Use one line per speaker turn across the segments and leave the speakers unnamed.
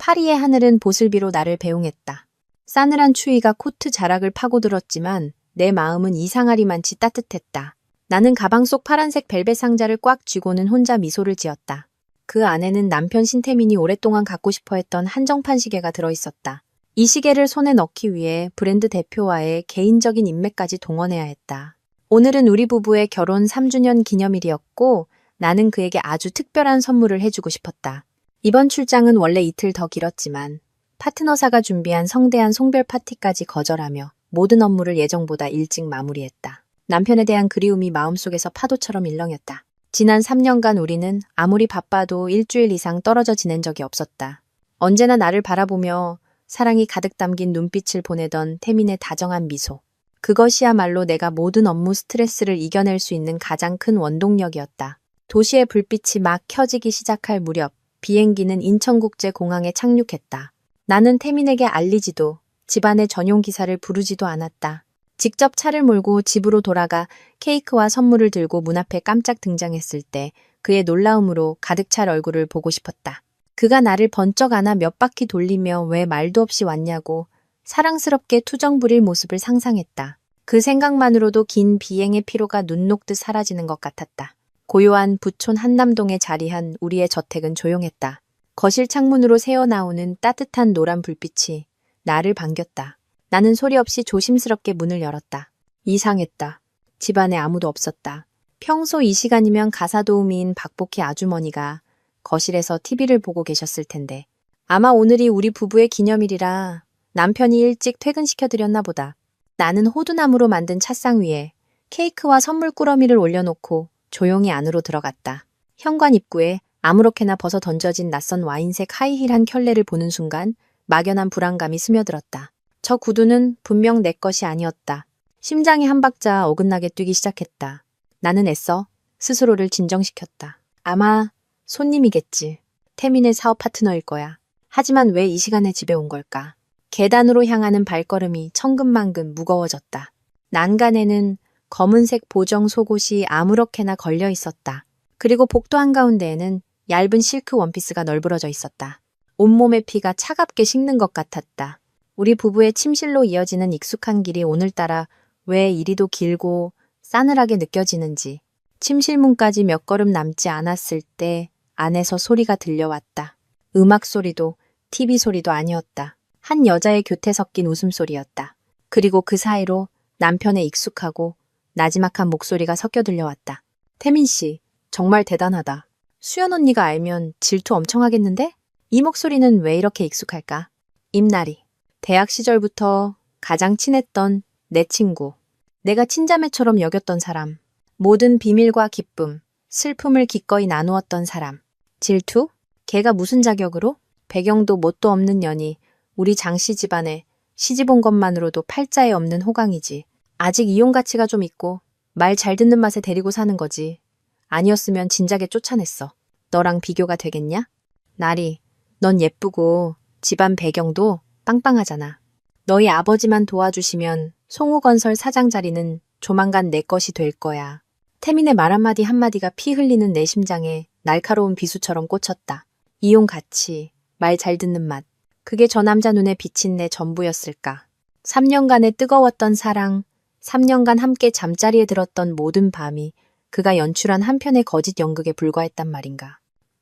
파리의 하늘은 보슬비로 나를 배웅했다. 싸늘한 추위가 코트 자락을 파고들었지만 내 마음은 이상하리만치 따뜻했다. 나는 가방 속 파란색 벨벳 상자를 꽉 쥐고는 혼자 미소를 지었다. 그 안에는 남편 신태민이 오랫동안 갖고 싶어 했던 한정판 시계가 들어있었다. 이 시계를 손에 넣기 위해 브랜드 대표와의 개인적인 인맥까지 동원해야 했다. 오늘은 우리 부부의 결혼 3주년 기념일이었고 나는 그에게 아주 특별한 선물을 해주고 싶었다. 이번 출장은 원래 이틀 더 길었지만 파트너사가 준비한 성대한 송별 파티까지 거절하며 모든 업무를 예정보다 일찍 마무리했다. 남편에 대한 그리움이 마음속에서 파도처럼 일렁였다. 지난 3년간 우리는 아무리 바빠도 일주일 이상 떨어져 지낸 적이 없었다. 언제나 나를 바라보며 사랑이 가득 담긴 눈빛을 보내던 태민의 다정한 미소. 그것이야말로 내가 모든 업무 스트레스를 이겨낼 수 있는 가장 큰 원동력이었다. 도시의 불빛이 막 켜지기 시작할 무렵 비행기는 인천국제공항에 착륙했다. 나는 태민에게 알리지도 집안의 전용 기사를 부르지도 않았다. 직접 차를 몰고 집으로 돌아가 케이크와 선물을 들고 문 앞에 깜짝 등장했을 때 그의 놀라움으로 가득 찰 얼굴을 보고 싶었다. 그가 나를 번쩍 안아 몇 바퀴 돌리며 왜 말도 없이 왔냐고 사랑스럽게 투정 부릴 모습을 상상했다. 그 생각만으로도 긴 비행의 피로가 눈 녹듯 사라지는 것 같았다. 고요한 부촌 한남동에 자리한 우리의 저택은 조용했다. 거실 창문으로 새어나오는 따뜻한 노란 불빛이 나를 반겼다. 나는 소리 없이 조심스럽게 문을 열었다. 이상했다. 집안에 아무도 없었다. 평소 이 시간이면 가사도우미인 박복희 아주머니가 거실에서 TV를 보고 계셨을 텐데 아마 오늘이 우리 부부의 기념일이라 남편이 일찍 퇴근시켜드렸나 보다. 나는 호두나무로 만든 찻상 위에 케이크와 선물 꾸러미를 올려놓고 조용히 안으로 들어갔다. 현관 입구에 아무렇게나 벗어 던져진 낯선 와인색 하이힐 한 켤레를 보는 순간 막연한 불안감이 스며들었다. 저 구두는 분명 내 것이 아니었다. 심장이 한 박자 어긋나게 뛰기 시작했다. 나는 애써 스스로를 진정시켰다. 아마 손님이겠지. 태민의 사업 파트너일 거야. 하지만 왜 이 시간에 집에 온 걸까? 계단으로 향하는 발걸음이 천근만근 무거워졌다. 난간에는 검은색 보정 속옷이 아무렇게나 걸려 있었다. 그리고 복도 한가운데에는 얇은 실크 원피스가 널브러져 있었다. 온몸의 피가 차갑게 식는 것 같았다. 우리 부부의 침실로 이어지는 익숙한 길이 오늘따라 왜 이리도 길고 싸늘하게 느껴지는지. 침실 문까지 몇 걸음 남지 않았을 때 안에서 소리가 들려왔다. 음악 소리도 TV 소리도 아니었다. 한 여자의 교태 섞인 웃음소리였다. 그리고 그 사이로 남편의 익숙하고 나지막한 목소리가 섞여 들려왔다. 태민 씨, 정말 대단하다. 수연 언니가 알면 질투 엄청 하겠는데? 이 목소리는 왜 이렇게 익숙할까? 임나리. 대학 시절부터 가장 친했던 내 친구. 내가 친자매처럼 여겼던 사람. 모든 비밀과 기쁨, 슬픔을 기꺼이 나누었던 사람. 질투? 걔가 무슨 자격으로? 배경도 뭣도 없는 년이 우리 장씨 집안에 시집 온 것만으로도 팔자에 없는 호강이지. 아직 이용 가치가 좀 있고 말 잘 듣는 맛에 데리고 사는 거지. 아니었으면 진작에 쫓아냈어. 너랑 비교가 되겠냐? 나리, 넌 예쁘고 집안 배경도 빵빵하잖아. 너희 아버지만 도와주시면 송우건설 사장 자리는 조만간 내 것이 될 거야. 태민의 말 한마디 한마디가 피 흘리는 내 심장에 날카로운 비수처럼 꽂혔다. 이용 가치, 말 잘 듣는 맛. 그게 저 남자 눈에 비친 내 전부였을까. 3년간의 뜨거웠던 사랑, 3년간 함께 잠자리에 들었던 모든 밤이 그가 연출한 한 편의 거짓 연극에 불과했단 말인가.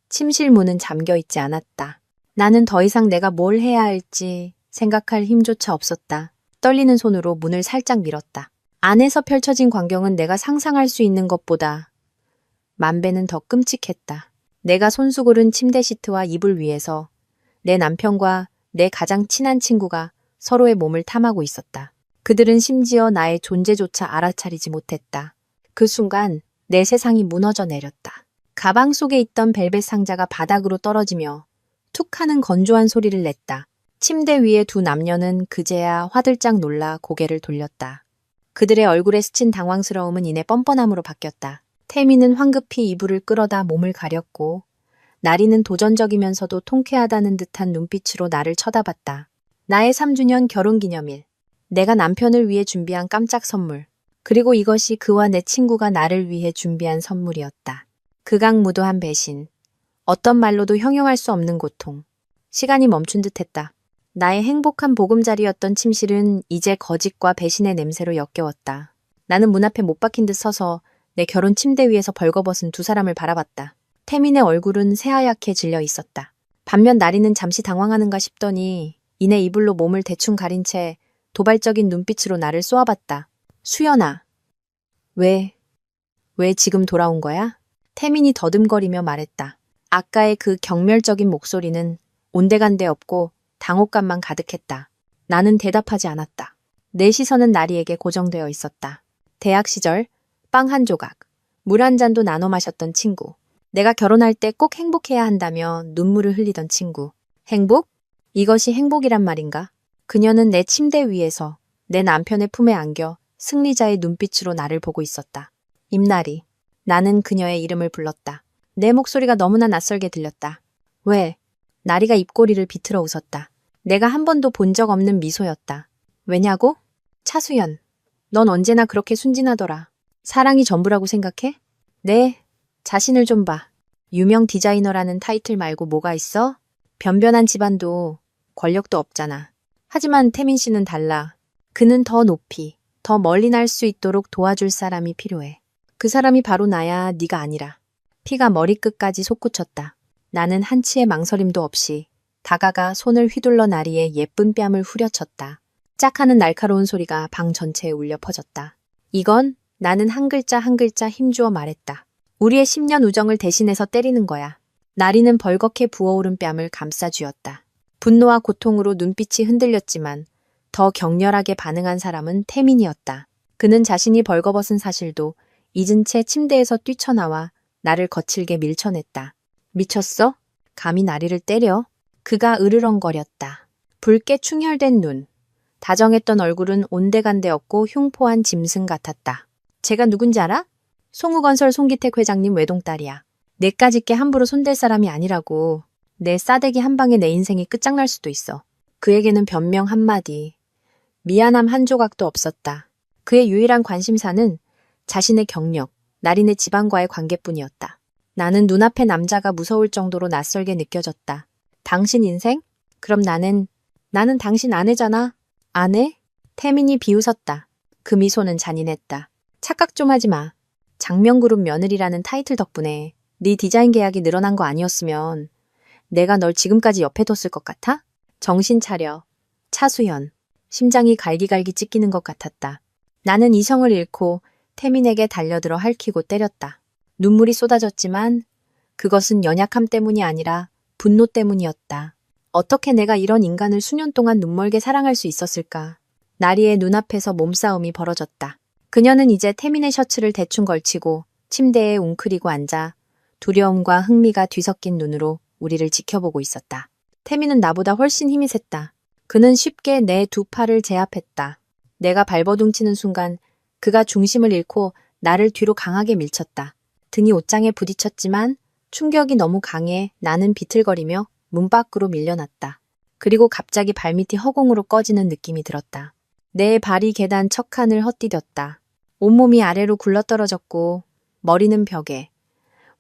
침실 문은 잠겨있지 않았다. 나는 더 이상 내가 뭘 해야 할지 생각할 힘조차 없었다. 떨리는 손으로 문을 살짝 밀었다. 안에서 펼쳐진 광경은 내가 상상할 수 있는 것보다 만 배는 더 끔찍했다. 내가 손수 고른 침대 시트와 이불 위에서 내 남편과 내 가장 친한 친구가 서로의 몸을 탐하고 있었다. 그들은 심지어 나의 존재조차 알아차리지 못했다. 그 순간 내 세상이 무너져 내렸다. 가방 속에 있던 벨벳 상자가 바닥으로 떨어지며 툭 하는 건조한 소리를 냈다. 침대 위에 두 남녀는 그제야 화들짝 놀라 고개를 돌렸다. 그들의 얼굴에 스친 당황스러움은 이내 뻔뻔함으로 바뀌었다. 태미는 황급히 이불을 끌어다 몸을 가렸고 나리는 도전적이면서도 통쾌하다는 듯한 눈빛으로 나를 쳐다봤다. 나의 3주년 결혼기념일. 내가 남편을 위해 준비한 깜짝 선물. 그리고 이것이 그와 내 친구가 나를 위해 준비한 선물이었다. 극악무도한 배신. 어떤 말로도 형용할 수 없는 고통. 시간이 멈춘 듯 했다. 나의 행복한 보금자리였던 침실은 이제 거짓과 배신의 냄새로 역겨웠다. 나는 문 앞에 못 박힌 듯 서서 내 결혼 침대 위에서 벌거벗은 두 사람을 바라봤다. 태민의 얼굴은 새하얗게 질려 있었다. 반면 나리는 잠시 당황하는가 싶더니 이내 이불로 몸을 대충 가린 채 도발적인 눈빛으로 나를 쏘아봤다. 수연아. 왜 지금 돌아온 거야? 태민이 더듬거리며 말했다. 아까의 그 경멸적인 목소리는 온데간데 없고 당혹감만 가득했다. 나는 대답하지 않았다. 내 시선은 나리에게 고정되어 있었다. 대학 시절 빵 한 조각, 물 한 잔도 나눠 마셨던 친구. 내가 결혼할 때 꼭 행복해야 한다며 눈물을 흘리던 친구. 행복? 이것이 행복이란 말인가? 그녀는 내 침대 위에서 내 남편의 품에 안겨 승리자의 눈빛으로 나를 보고 있었다. 임나리. 나는 그녀의 이름을 불렀다. 내 목소리가 너무나 낯설게 들렸다. 왜? 나리가 입꼬리를 비틀어 웃었다. 내가 한 번도 본 적 없는 미소였다. 왜냐고? 차수연. 넌 언제나 그렇게 순진하더라. 사랑이 전부라고 생각해? 네. 자신을 좀 봐. 유명 디자이너라는 타이틀 말고 뭐가 있어? 변변한 집안도 권력도 없잖아. 하지만 태민 씨는 달라. 그는 더 높이, 더 멀리 날 수 있도록 도와줄 사람이 필요해. 그 사람이 바로 나야, 네가 아니라. 피가 머리끝까지 솟구쳤다. 나는 한치의 망설임도 없이 다가가 손을 휘둘러 나리의 예쁜 뺨을 후려쳤다. 짝 하는 날카로운 소리가 방 전체에 울려 퍼졌다. 이건 나는 한 글자 한 글자 힘주어 말했다. 우리의 10년 우정을 대신해서 때리는 거야. 나리는 벌겋게 부어오른 뺨을 감싸쥐었다. 분노와 고통으로 눈빛이 흔들렸지만 더 격렬하게 반응한 사람은 태민이었다. 그는 자신이 벌거벗은 사실도 잊은 채 침대에서 뛰쳐나와 나를 거칠게 밀쳐냈다. 미쳤어? 감히 나리를 때려? 그가 으르렁거렸다. 붉게 충혈된 눈. 다정했던 얼굴은 온데간데 없고 흉포한 짐승 같았다. 제가 누군지 알아? 송우건설 송기택 회장님 외동딸이야. 내까짓게 함부로 손댈 사람이 아니라고. 내 싸대기 한 방에 내 인생이 끝장날 수도 있어. 그에게는 변명 한마디, 미안함 한 조각도 없었다. 그의 유일한 관심사는 자신의 경력, 나린의 집안과의 관계뿐이었다. 나는 눈앞의 남자가 무서울 정도로 낯설게 느껴졌다. 당신 인생? 그럼 나는 당신 아내잖아. 아내? 태민이 비웃었다. 그 미소는 잔인했다. 착각 좀 하지 마. 장명그룹 며느리라는 타이틀 덕분에 네 디자인 계약이 늘어난 거 아니었으면 내가 널 지금까지 옆에 뒀을 것 같아? 정신 차려. 차수연. 심장이 갈기갈기 찢기는 것 같았다. 나는 이성을 잃고 태민에게 달려들어 핥히고 때렸다. 눈물이 쏟아졌지만 그것은 연약함 때문이 아니라 분노 때문이었다. 어떻게 내가 이런 인간을 수년 동안 눈멀게 사랑할 수 있었을까? 나리의 눈앞에서 몸싸움이 벌어졌다. 그녀는 이제 태민의 셔츠를 대충 걸치고 침대에 웅크리고 앉아 두려움과 흥미가 뒤섞인 눈으로 우리를 지켜보고 있었다. 태민은 나보다 훨씬 힘이 셌다. 그는 쉽게 내 두 팔을 제압했다. 내가 발버둥치는 순간 그가 중심을 잃고 나를 뒤로 강하게 밀쳤다. 등이 옷장에 부딪혔지만 충격이 너무 강해 나는 비틀거리며 문 밖으로 밀려났다. 그리고 갑자기 발밑이 허공으로 꺼지는 느낌이 들었다. 내 발이 계단 척칸을 헛디뎠다. 온몸이 아래로 굴러떨어졌고 머리는 벽에,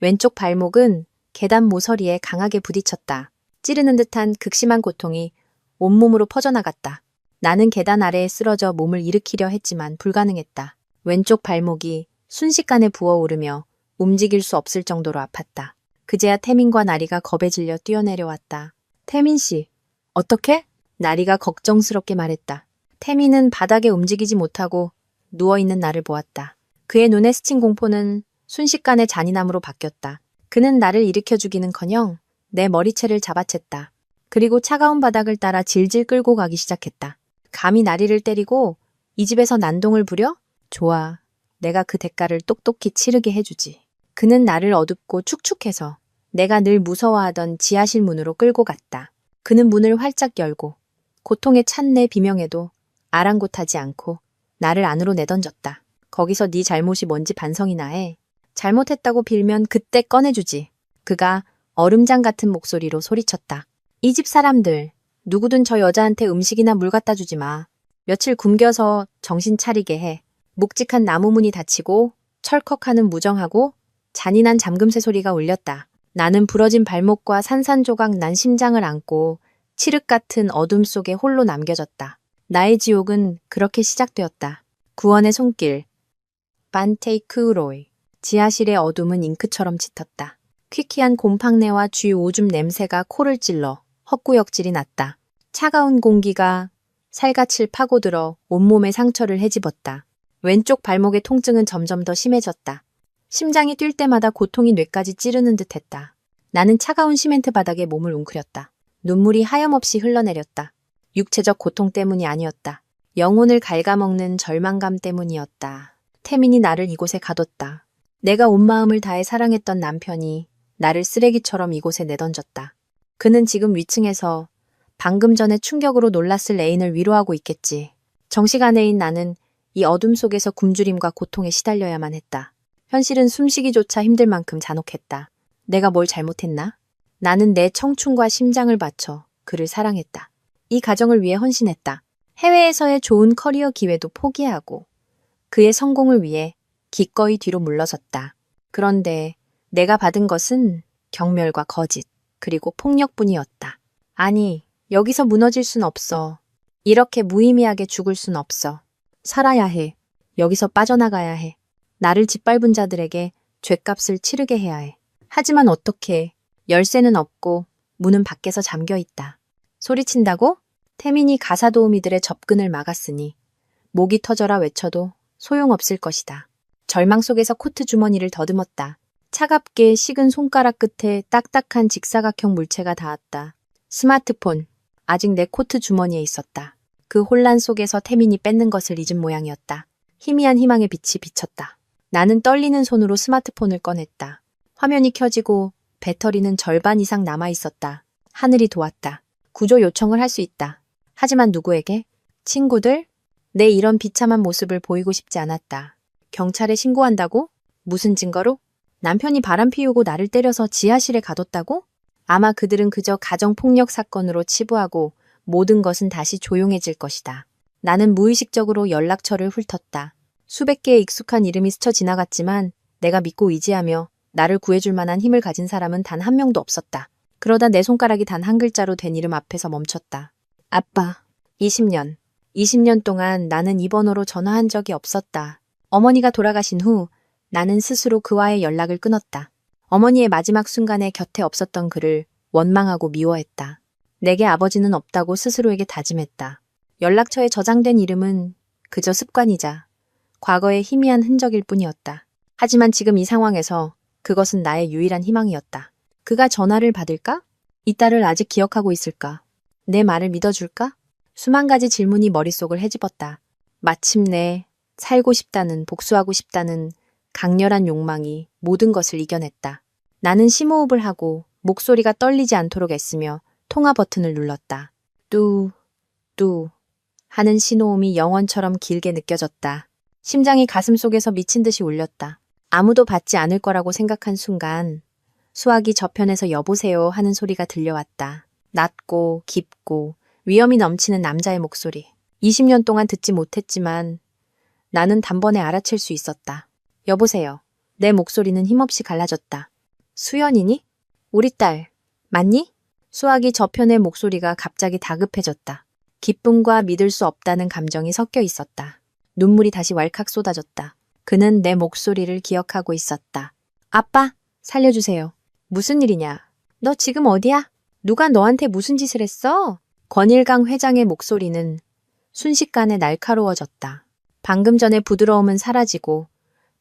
왼쪽 발목은 계단 모서리에 강하게 부딪혔다. 찌르는 듯한 극심한 고통이 온몸으로 퍼져나갔다. 나는 계단 아래에 쓰러져 몸을 일으키려 했지만 불가능했다. 왼쪽 발목이 순식간에 부어오르며 움직일 수 없을 정도로 아팠다. 그제야 태민과 나리가 겁에 질려 뛰어내려왔다. 태민 씨, 어떻게? 나리가 걱정스럽게 말했다. 태민은 바닥에 움직이지 못하고 누워있는 나를 보았다. 그의 눈에 스친 공포는 순식간에 잔인함으로 바뀌었다. 그는 나를 일으켜주기는커녕 내 머리채를 잡아챘다. 그리고 차가운 바닥을 따라 질질 끌고 가기 시작했다. 감히 나리를 때리고 이 집에서 난동을 부려? 좋아. 내가 그 대가를 똑똑히 치르게 해주지. 그는 나를 어둡고 축축해서 내가 늘 무서워하던 지하실 문으로 끌고 갔다. 그는 문을 활짝 열고 고통에 찬 내 비명에도 아랑곳하지 않고 나를 안으로 내던졌다. 거기서 네 잘못이 뭔지 반성이나 해. 잘못했다고 빌면 그때 꺼내주지. 그가 얼음장 같은 목소리로 소리쳤다. 이 집 사람들, 누구든 저 여자한테 음식이나 물 갖다 주지 마. 며칠 굶겨서 정신 차리게 해. 묵직한 나무 문이 닫히고 철컥하는 무정하고 잔인한 잠금새 소리가 울렸다. 나는 부러진 발목과 산산조각 난 심장을 안고 칠흑 같은 어둠 속에 홀로 남겨졌다. 나의 지옥은 그렇게 시작되었다. 구원의 손길. 반테이크로이. 지하실의 어둠은 잉크처럼 짙었다. 퀴퀴한 곰팡내와 쥐 오줌 냄새가 코를 찔러 헛구역질이 났다. 차가운 공기가 살갗을 파고들어 온몸의 상처를 헤집었다. 왼쪽 발목의 통증은 점점 더 심해졌다. 심장이 뛸 때마다 고통이 뇌까지 찌르는 듯했다. 나는 차가운 시멘트 바닥에 몸을 웅크렸다. 눈물이 하염없이 흘러내렸다. 육체적 고통 때문이 아니었다. 영혼을 갉아먹는 절망감 때문이었다. 태민이 나를 이곳에 가뒀다. 내가 온 마음을 다해 사랑했던 남편이 나를 쓰레기처럼 이곳에 내던졌다. 그는 지금 위층에서 방금 전에 충격으로 놀랐을 애인을 위로하고 있겠지. 정식 아내인 나는 이 어둠 속에서 굶주림과 고통에 시달려야만 했다. 현실은 숨쉬기조차 힘들 만큼 잔혹했다. 내가 뭘 잘못했나? 나는 내 청춘과 심장을 바쳐 그를 사랑했다. 이 가정을 위해 헌신했다. 해외에서의 좋은 커리어 기회도 포기하고 그의 성공을 위해 기꺼이 뒤로 물러섰다. 그런데 내가 받은 것은 경멸과 거짓, 그리고 폭력뿐이었다. 아니, 여기서 무너질 순 없어. 이렇게 무의미하게 죽을 순 없어. 살아야 해. 여기서 빠져나가야 해. 나를 짓밟은 자들에게 죗값을 치르게 해야 해. 하지만 어떻게? 열쇠는 없고 문은 밖에서 잠겨 있다. 소리친다고? 태민이 가사도우미들의 접근을 막았으니 목이 터져라 외쳐도 소용없을 것이다. 절망 속에서 코트 주머니를 더듬었다. 차갑게 식은 손가락 끝에 딱딱한 직사각형 물체가 닿았다. 스마트폰. 아직 내 코트 주머니에 있었다. 그 혼란 속에서 태민이 뺏는 것을 잊은 모양이었다. 희미한 희망의 빛이 비쳤다. 나는 떨리는 손으로 스마트폰을 꺼냈다. 화면이 켜지고 배터리는 절반 이상 남아있었다. 하늘이 도왔다. 구조 요청을 할 수 있다. 하지만 누구에게? 친구들? 내 이런 비참한 모습을 보이고 싶지 않았다. 경찰에 신고한다고? 무슨 증거로? 남편이 바람 피우고 나를 때려서 지하실에 가뒀다고? 아마 그들은 그저 가정폭력 사건으로 치부하고 모든 것은 다시 조용해질 것이다. 나는 무의식적으로 연락처를 훑었다. 수백 개의 익숙한 이름이 스쳐 지나갔지만 내가 믿고 의지하며 나를 구해줄 만한 힘을 가진 사람은 단 한 명도 없었다. 그러다 내 손가락이 단 한 글자로 된 이름 앞에서 멈췄다. 아빠. 20년. 20년 동안 나는 이 번호로 전화한 적이 없었다. 어머니가 돌아가신 후 나는 스스로 그와의 연락을 끊었다. 어머니의 마지막 순간에 곁에 없었던 그를 원망하고 미워했다. 내게 아버지는 없다고 스스로에게 다짐했다. 연락처에 저장된 이름은 그저 습관이자 과거의 희미한 흔적일 뿐이었다. 하지만 지금 이 상황에서 그것은 나의 유일한 희망이었다. 그가 전화를 받을까? 이 딸을 아직 기억하고 있을까? 내 말을 믿어줄까? 수만 가지 질문이 머릿속을 헤집었다. 마침내 살고 싶다는, 복수하고 싶다는 강렬한 욕망이 모든 것을 이겨냈다. 나는 심호흡을 하고 목소리가 떨리지 않도록 애쓰며 통화 버튼을 눌렀다. 뚜 하는 신호음이 영원처럼 길게 느껴졌다. 심장이 가슴속에서 미친 듯이 울렸다. 아무도 받지 않을 거라고 생각한 순간 수화기 저편에서 여보세요 하는 소리가 들려왔다. 낮고 깊고 위험이 넘치는 남자의 목소리. 20년 동안 듣지 못했지만 나는 단번에 알아챌 수 있었다. 여보세요. 내 목소리는 힘없이 갈라졌다. 수연이니? 우리 딸. 맞니? 수화기 저편의 목소리가 갑자기 다급해졌다. 기쁨과 믿을 수 없다는 감정이 섞여 있었다. 눈물이 다시 왈칵 쏟아졌다. 그는 내 목소리를 기억하고 있었다. 아빠, 살려주세요. 무슨 일이냐? 너 지금 어디야? 누가 너한테 무슨 짓을 했어? 권일강 회장의 목소리는 순식간에 날카로워졌다. 방금 전의 부드러움은 사라지고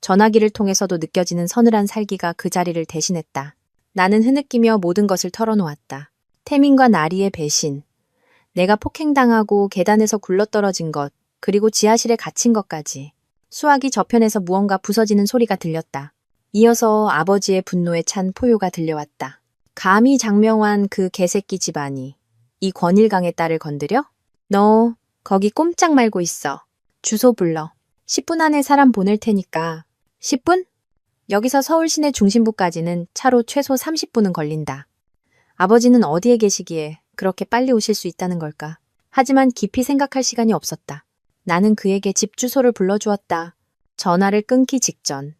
전화기를 통해서도 느껴지는 서늘한 살기가 그 자리를 대신했다. 나는 흐느끼며 모든 것을 털어놓았다. 태민과 나리의 배신, 내가 폭행당하고 계단에서 굴러떨어진 것, 그리고 지하실에 갇힌 것까지. 수화기 저편에서 무언가 부서지는 소리가 들렸다. 이어서 아버지의 분노에 찬 포효가 들려왔다. 감히 장명환 그 개새끼 집안이 이 권일강의 딸을 건드려? 너 거기 꼼짝 말고 있어. 주소 불러. 10분 안에 사람 보낼 테니까. 10분? 여기서 서울 시내 중심부까지는 차로 최소 30분은 걸린다. 아버지는 어디에 계시기에 그렇게 빨리 오실 수 있다는 걸까? 하지만 깊이 생각할 시간이 없었다. 나는 그에게 집 주소를 불러주었다. 전화를 끊기 직전.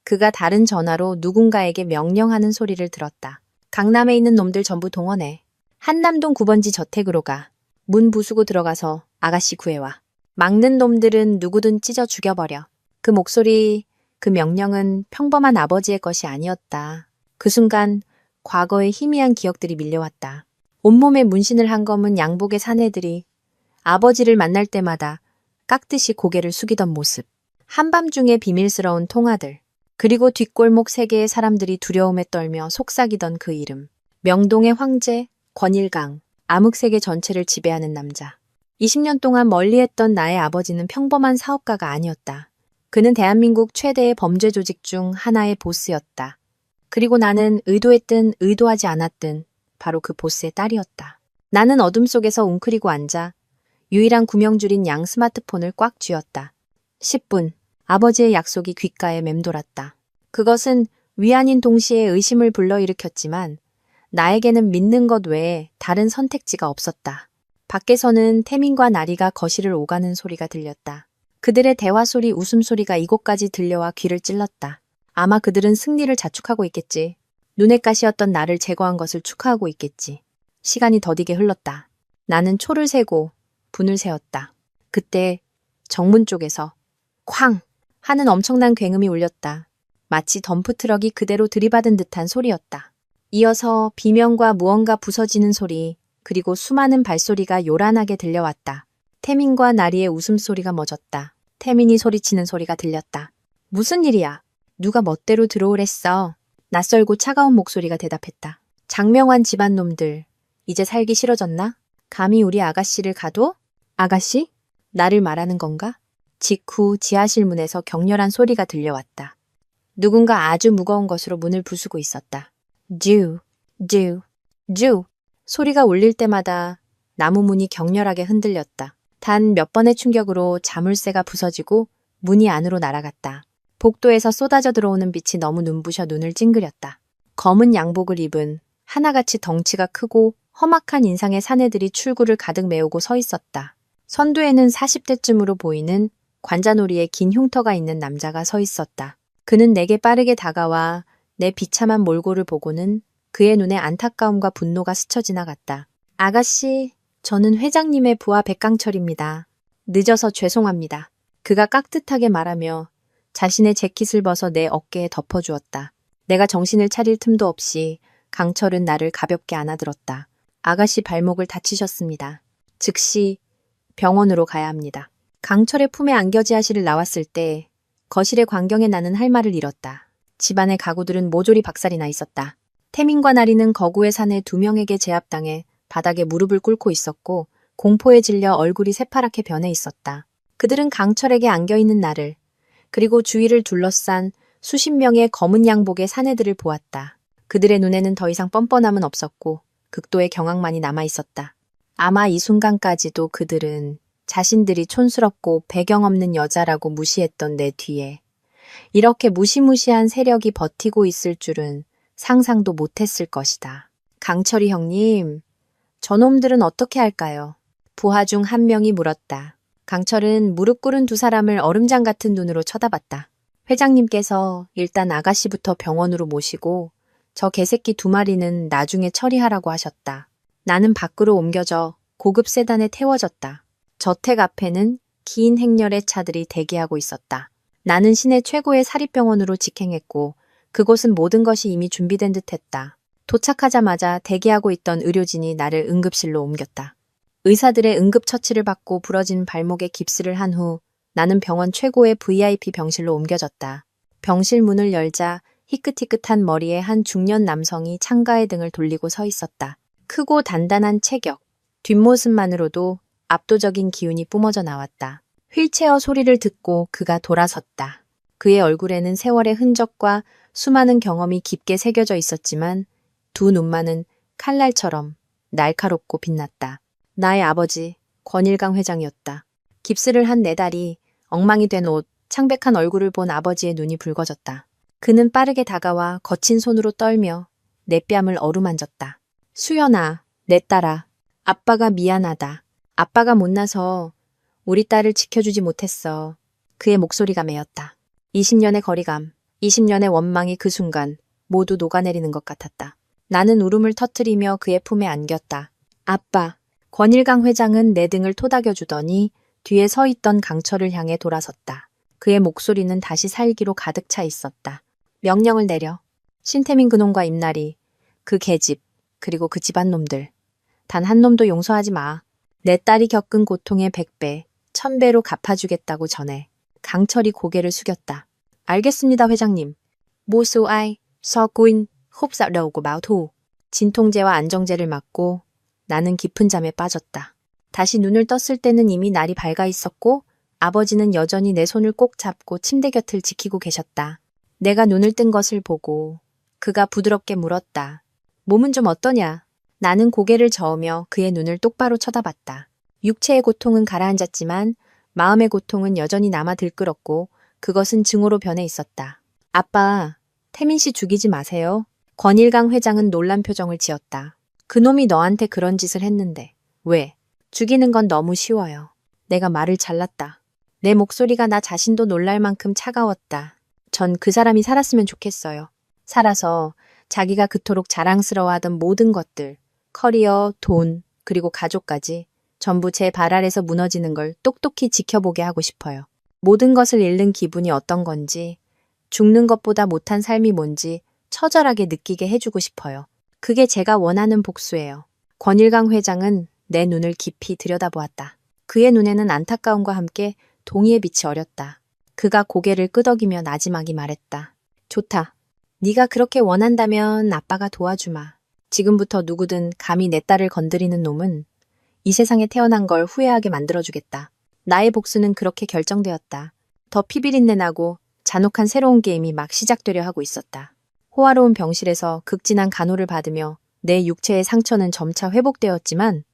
그가 다른 전화로 누군가에게 명령하는 소리를 들었다. 강남에 있는 놈들 전부 동원해. 한남동 9번지 저택으로 가. 문 부수고 들어가서 아가씨 구해와. 막는 놈들은 누구든 찢어 죽여버려. 그 목소리, 그 명령은 평범한 아버지의 것이 아니었다. 그 순간 과거의 희미한 기억들이 밀려왔다. 온몸에 문신을 한 검은 양복의 사내들이 아버지를 만날 때마다 깍듯이 고개를 숙이던 모습. 한밤중에 비밀스러운 통화들. 그리고 뒷골목 세계의 사람들이 두려움에 떨며 속삭이던 그 이름. 명동의 황제, 권일강. 암흑세계 전체를 지배하는 남자. 20년 동안 멀리했던 나의 아버지는 평범한 사업가가 아니었다. 그는 대한민국 최대의 범죄 조직 중 하나의 보스였다. 그리고 나는 의도했든 의도하지 않았든 바로 그 보스의 딸이었다. 나는 어둠 속에서 웅크리고 앉아 유일한 구명줄인 양 스마트폰을 꽉 쥐었다. 10분. 아버지의 약속이 귓가에 맴돌았다. 그것은 위안인 동시에 의심을 불러일으켰지만 나에게는 믿는 것 외에 다른 선택지가 없었다. 밖에서는 태민과 나리가 거실을 오가는 소리가 들렸다. 그들의 대화 소리, 웃음소리가 이곳까지 들려와 귀를 찔렀다. 아마 그들은 승리를 자축하고 있겠지. 눈의 가시였던 나를 제거한 것을 축하하고 있겠지. 시간이 더디게 흘렀다. 나는 초를 세고 분을 세웠다. 그때 정문 쪽에서 쾅! 하는 엄청난 굉음이 울렸다. 마치 덤프트럭이 그대로 들이받은 듯한 소리였다. 이어서 비명과 무언가 부서지는 소리, 그리고 수많은 발소리가 요란하게 들려왔다. 태민과 나리의 웃음소리가 멎었다. 태민이 소리치는 소리가 들렸다. 무슨 일이야? 누가 멋대로 들어오랬어? 낯설고 차가운 목소리가 대답했다. 장명환 집안 놈들, 이제 살기 싫어졌나? 감히 우리 아가씨를 가둬? 아가씨? 나를 말하는 건가? 직후 지하실 문에서 격렬한 소리가 들려왔다. 누군가 아주 무거운 것으로 문을 부수고 있었다. 듀, 듀, 듀. 소리가 울릴 때마다 나무 문이 격렬하게 흔들렸다. 단 몇 번의 충격으로 자물쇠가 부서지고 문이 안으로 날아갔다. 복도에서 쏟아져 들어오는 빛이 너무 눈부셔 눈을 찡그렸다. 검은 양복을 입은 하나같이 덩치가 크고 험악한 인상의 사내들이 출구를 가득 메우고 서 있었다. 선두에는 40대쯤으로 보이는 관자놀이에 긴 흉터가 있는 남자가 서 있었다. 그는 내게 빠르게 다가와 내 비참한 몰골을 보고는 그의 눈에 안타까움과 분노가 스쳐 지나갔다. 아가씨, 저는 회장님의 부하 백강철입니다. 늦어서 죄송합니다. 그가 깍듯하게 말하며 자신의 재킷을 벗어 내 어깨에 덮어주었다. 내가 정신을 차릴 틈도 없이 강철은 나를 가볍게 안아들었다. 아가씨 발목을 다치셨습니다. 즉시 병원으로 가야 합니다. 강철의 품에 안겨 지하실을 나왔을 때 거실의 광경에 나는 할 말을 잃었다. 집안의 가구들은 모조리 박살이 나 있었다. 태민과 나리는 거구의 사내 2명에게 제압당해 바닥에 무릎을 꿇고 있었고 공포에 질려 얼굴이 새파랗게 변해 있었다. 그들은 강철에게 안겨있는 나를 그리고 주위를 둘러싼 수십 명의 검은 양복의 사내들을 보았다. 그들의 눈에는 더 이상 뻔뻔함은 없었고 극도의 경악만이 남아있었다. 아마 이 순간까지도 그들은 자신들이 촌스럽고 배경 없는 여자라고 무시했던 내 뒤에 이렇게 무시무시한 세력이 버티고 있을 줄은 상상도 못했을 것이다. 강철이 형님, 저놈들은 어떻게 할까요? 부하 중 한 명이 물었다. 강철은 무릎 꿇은 두 사람을 얼음장 같은 눈으로 쳐다봤다. 회장님께서 일단 아가씨부터 병원으로 모시고 저 개새끼 2마리는 나중에 처리하라고 하셨다. 나는 밖으로 옮겨져 고급 세단에 태워졌다. 저택 앞에는 긴 행렬의 차들이 대기하고 있었다. 나는 시내 최고의 사립병원으로 직행했고 그곳은 모든 것이 이미 준비된 듯했다. 도착하자마자 대기하고 있던 의료진이 나를 응급실로 옮겼다. 의사들의 응급처치를 받고 부러진 발목에 깁스를 한 후 나는 병원 최고의 VIP 병실로 옮겨졌다. 병실 문을 열자 희끗희끗한 머리에 한 중년 남성이 창가에 등을 돌리고 서 있었다. 크고 단단한 체격, 뒷모습만으로도 압도적인 기운이 뿜어져 나왔다. 휠체어 소리를 듣고 그가 돌아섰다. 그의 얼굴에는 세월의 흔적과 수많은 경험이 깊게 새겨져 있었지만 두 눈만은 칼날처럼 날카롭고 빛났다. 나의 아버지, 권일강 회장이었다. 깁스를 한 내 다리, 엉망이 된 옷, 창백한 얼굴을 본 아버지의 눈이 붉어졌다. 그는 빠르게 다가와 거친 손으로 떨며 내 뺨을 어루만졌다. 수연아, 내 딸아, 아빠가 미안하다. 아빠가 못나서 우리 딸을 지켜주지 못했어. 그의 목소리가 메었다. 20년의 거리감, 20년의 원망이 그 순간 모두 녹아내리는 것 같았다. 나는 울음을 터뜨리며 그의 품에 안겼다. 아빠. 권일강 회장은 내 등을 토닥여주더니 뒤에 서 있던 강철을 향해 돌아섰다. 그의 목소리는 다시 살기로 가득 차 있었다. 명령을 내려. 신태민 그놈과 임나리, 그 계집, 그리고 그 집안 놈들. 단 한 놈도 용서하지 마. 내 딸이 겪은 고통의 100배, 1000배로 갚아주겠다고 전해. 강철이 고개를 숙였다. 알겠습니다, 회장님. 모수 아이, 서구인, 홉사 đầu của báo thù. 진통제와 안정제를 맞고 나는 깊은 잠에 빠졌다. 다시 눈을 떴을 때는 이미 날이 밝아 있었고 아버지는 여전히 내 손을 꼭 잡고 침대 곁을 지키고 계셨다. 내가 눈을 뜬 것을 보고 그가 부드럽게 물었다. 몸은 좀 어떠냐? 나는 고개를 저으며 그의 눈을 똑바로 쳐다봤다. 육체의 고통은 가라앉았지만 마음의 고통은 여전히 남아 들끓었고 그것은 증오로 변해 있었다. 아빠, 태민 씨 죽이지 마세요. 권일강 회장은 놀란 표정을 지었다. 그놈이 너한테 그런 짓을 했는데 왜? 죽이는 건 너무 쉬워요. 내가 말을 잘랐다. 내 목소리가 나 자신도 놀랄 만큼 차가웠다. 전 그 사람이 살았으면 좋겠어요. 살아서 자기가 그토록 자랑스러워하던 모든 것들, 커리어, 돈, 그리고 가족까지 전부 제 발 아래서 무너지는 걸 똑똑히 지켜보게 하고 싶어요. 모든 것을 잃는 기분이 어떤 건지, 죽는 것보다 못한 삶이 뭔지 처절하게 느끼게 해주고 싶어요. 그게 제가 원하는 복수예요. 권일강 회장은 내 눈을 깊이 들여다보았다. 그의 눈에는 안타까움과 함께 동의의 빛이 어렸다. 그가 고개를 끄덕이며 나지막이 말했다. 좋다. 네가 그렇게 원한다면 아빠가 도와주마. 지금부터 누구든 감히 내 딸을 건드리는 놈은 이 세상에 태어난 걸 후회하게 만들어주겠다. 나의 복수는 그렇게 결정되었다. 더 피비린내 나고 잔혹한 새로운 게임이 막 시작되려 하고 있었다. 호화로운 병실에서 극진한 간호를 받으며 내 육체의 상처는 점차 회복되었지만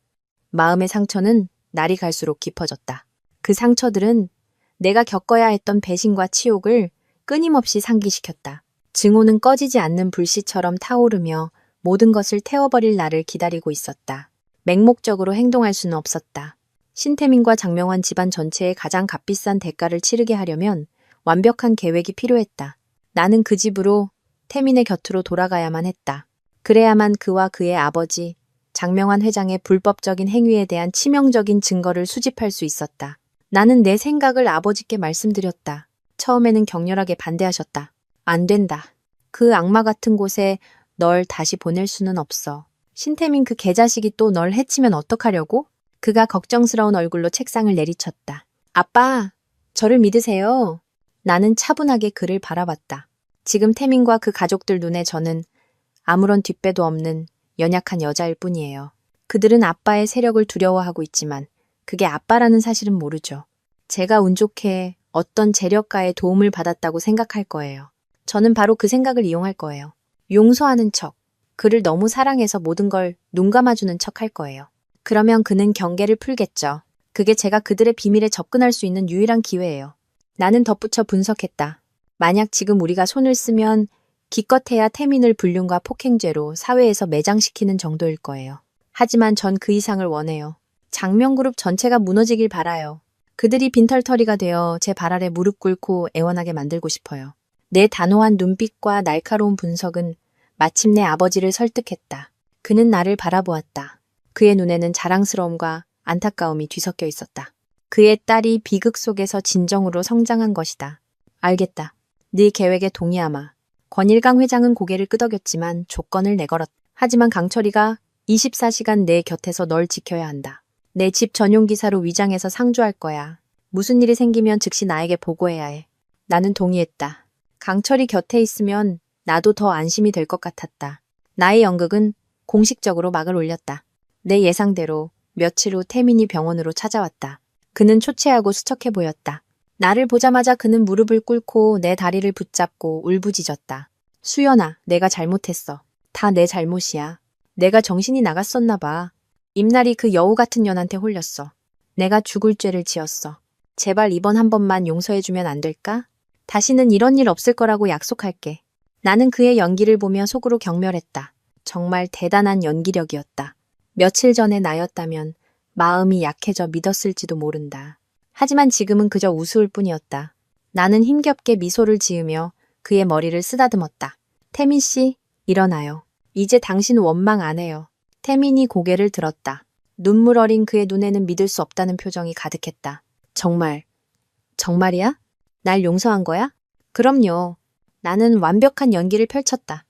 마음의 상처는 날이 갈수록 깊어졌다. 그 상처들은 내가 겪어야 했던 배신과 치욕을 끊임없이 상기시켰다. 증오는 꺼지지 않는 불씨처럼 타오르며 모든 것을 태워버릴 나를 기다리고 있었다. 맹목적으로 행동할 수는 없었다. 신태민과 장명환 집안 전체의 가장 값비싼 대가를 치르게 하려면 완벽한 계획이 필요했다. 나는 그 집으로 태민의 곁으로 돌아가야만 했다. 그래야만 그와 그의 아버지, 장명환 회장의 불법적인 행위에 대한 치명적인 증거를 수집할 수 있었다. 나는 내 생각을 아버지께 말씀드렸다. 처음에는 격렬하게 반대하셨다. 안 된다. 그 악마 같은 곳에 널 다시 보낼 수는 없어. 신태민 그 개자식이 또 널 해치면 어떡하려고? 그가 걱정스러운 얼굴로 책상을 내리쳤다. 아빠, 저를 믿으세요. 나는 차분하게 그를 바라봤다. 지금 태민과 그 가족들 눈에 저는 아무런 뒷배도 없는 연약한 여자일 뿐이에요. 그들은 아빠의 세력을 두려워하고 있지만 그게 아빠라는 사실은 모르죠. 제가 운 좋게 어떤 재력가의 도움을 받았다고 생각할 거예요. 저는 바로 그 생각을 이용할 거예요. 용서하는 척, 그를 너무 사랑해서 모든 걸 눈 감아주는 척 할 거예요. 그러면 그는 경계를 풀겠죠. 그게 제가 그들의 비밀에 접근할 수 있는 유일한 기회예요. 나는 덧붙여 분석했다. 만약 지금 우리가 손을 쓰면 기껏해야 태민을 불륜과 폭행죄로 사회에서 매장시키는 정도일 거예요. 하지만 전 그 이상을 원해요. 장명그룹 전체가 무너지길 바라요. 그들이 빈털터리가 되어 제 발 아래 무릎 꿇고 애원하게 만들고 싶어요. 내 단호한 눈빛과 날카로운 분석은 마침내 아버지를 설득했다. 그는 나를 바라보았다. 그의 눈에는 자랑스러움과 안타까움이 뒤섞여 있었다. 그의 딸이 비극 속에서 진정으로 성장한 것이다. 알겠다. 네 계획에 동의하마. 권일강 회장은 고개를 끄덕였지만 조건을 내걸었다. 하지만 강철이가 24시간 내 곁에서 널 지켜야 한다. 내 집 전용 기사로 위장해서 상주할 거야. 무슨 일이 생기면 즉시 나에게 보고해야 해. 나는 동의했다. 강철이 곁에 있으면 나도 더 안심이 될 것 같았다. 나의 연극은 공식적으로 막을 올렸다. 내 예상대로 며칠 후 태민이 병원으로 찾아왔다. 그는 초췌하고 수척해 보였다. 나를 보자마자 그는 무릎을 꿇고 내 다리를 붙잡고 울부짖었다. 수연아, 내가 잘못했어. 다 내 잘못이야. 내가 정신이 나갔었나 봐. 임날이 그 여우 같은 년한테 홀렸어. 내가 죽을 죄를 지었어. 제발 이번 한 번만 용서해주면 안 될까? 다시는 이런 일 없을 거라고 약속할게. 나는 그의 연기를 보며 속으로 경멸했다. 정말 대단한 연기력이었다. 며칠 전의 나였다면 마음이 약해져 믿었을지도 모른다. 하지만 지금은 그저 우스울 뿐이었다. 나는 힘겹게 미소를 지으며 그의 머리를 쓰다듬었다. 태민 씨, 일어나요. 이제 당신 원망 안 해요. 태민이 고개를 들었다. 눈물 어린 그의 눈에는 믿을 수 없다는 표정이 가득했다. 정말이야? 날 용서한 거야? 그럼요. 나는 완벽한 연기를 펼쳤다.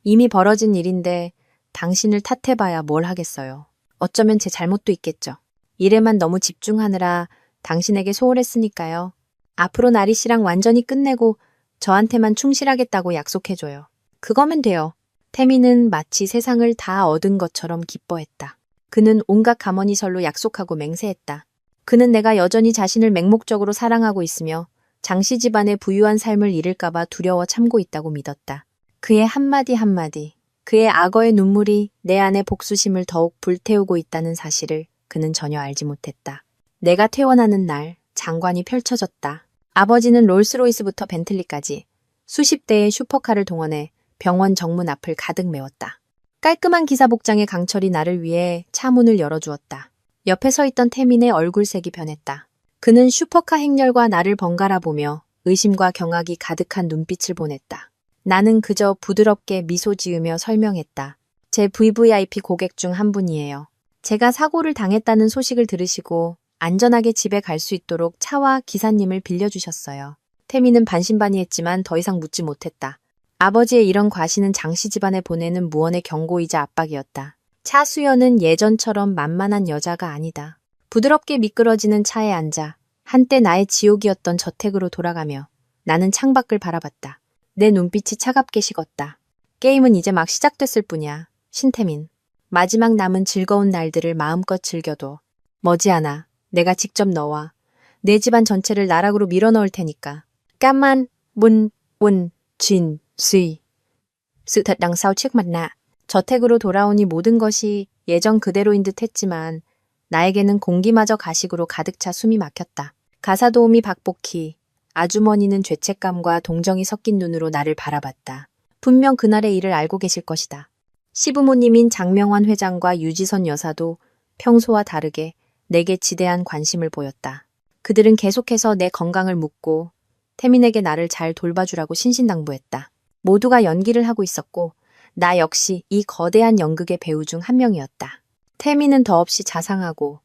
이미 벌어진 일인데 당신을 탓해봐야 뭘 하겠어요. 어쩌면 제 잘못도 있겠죠. 일에만 너무 집중하느라 당신에게 소홀했으니까요. 앞으로 나리 씨랑 완전히 끝내고 저한테만 충실하겠다고 약속해줘요. 그거면 돼요. 태민은 마치 세상을 다 얻은 것처럼 기뻐했다. 그는 온갖 가머니설로 약속하고 맹세했다. 그는 내가 여전히 자신을 맹목적으로 사랑하고 있으며 장씨 집안의 부유한 삶을 잃을까봐 두려워 참고 있다고 믿었다. 그의 한마디 한마디, 그의 악어의 눈물이 내 안의 복수심을 더욱 불태우고 있다는 사실을 그는 전혀 알지 못했다. 내가 퇴원하는 날, 장관이 펼쳐졌다. 아버지는 롤스로이스부터 벤틀리까지 수십 대의 슈퍼카를 동원해 병원 정문 앞을 가득 메웠다. 깔끔한 기사 복장의 강철이 나를 위해 차 문을 열어주었다. 옆에 서 있던 태민의 얼굴색이 변했다. 그는 슈퍼카 행렬과 나를 번갈아 보며 의심과 경악이 가득한 눈빛을 보냈다. 나는 그저 부드럽게 미소 지으며 설명했다. 제 VVIP 고객 중 한 분이에요. 제가 사고를 당했다는 소식을 들으시고 안전하게 집에 갈 수 있도록 차와 기사님을 빌려주셨어요. 태민은 반신반의했지만 더 이상 묻지 못했다. 아버지의 이런 과시는 장씨 집안에 보내는 무언의 경고이자 압박이었다. 차수연은 예전처럼 만만한 여자가 아니다. 부드럽게 미끄러지는 차에 앉아 한때 나의 지옥이었던 저택으로 돌아가며 나는 창밖을 바라봤다. 내 눈빛이 차갑게 식었다. 게임은 이제 막 시작됐을 뿐이야. 신태민. 마지막 남은 즐거운 날들을 마음껏 즐겨도 머지않아 내가 직접 너와 내 집안 전체를 나락으로 밀어넣을 테니까. 까만 진 수이. sự thật đằng sau chiếc mặt nạ. 저택으로 돌아오니 모든 것이 예전 그대로인 듯 했지만 나에게는 공기마저 가식으로 가득 차 숨이 막혔다. 가사도우미 박복희. 아주머니는 죄책감과 동정이 섞인 눈으로 나를 바라봤다. 분명 그날의 일을 알고 계실 것이다. 시부모님인 장명환 회장과 유지선 여사도 평소와 다르게 내게 지대한 관심을 보였다. 그들은 계속해서 내 건강을 묻고 태민에게 나를 잘 돌봐주라고 신신당부했다. 모두가 연기를 하고 있었고 나 역시 이 거대한 연극의 배우 중 한 명이었다. 태민은 더없이 자상하고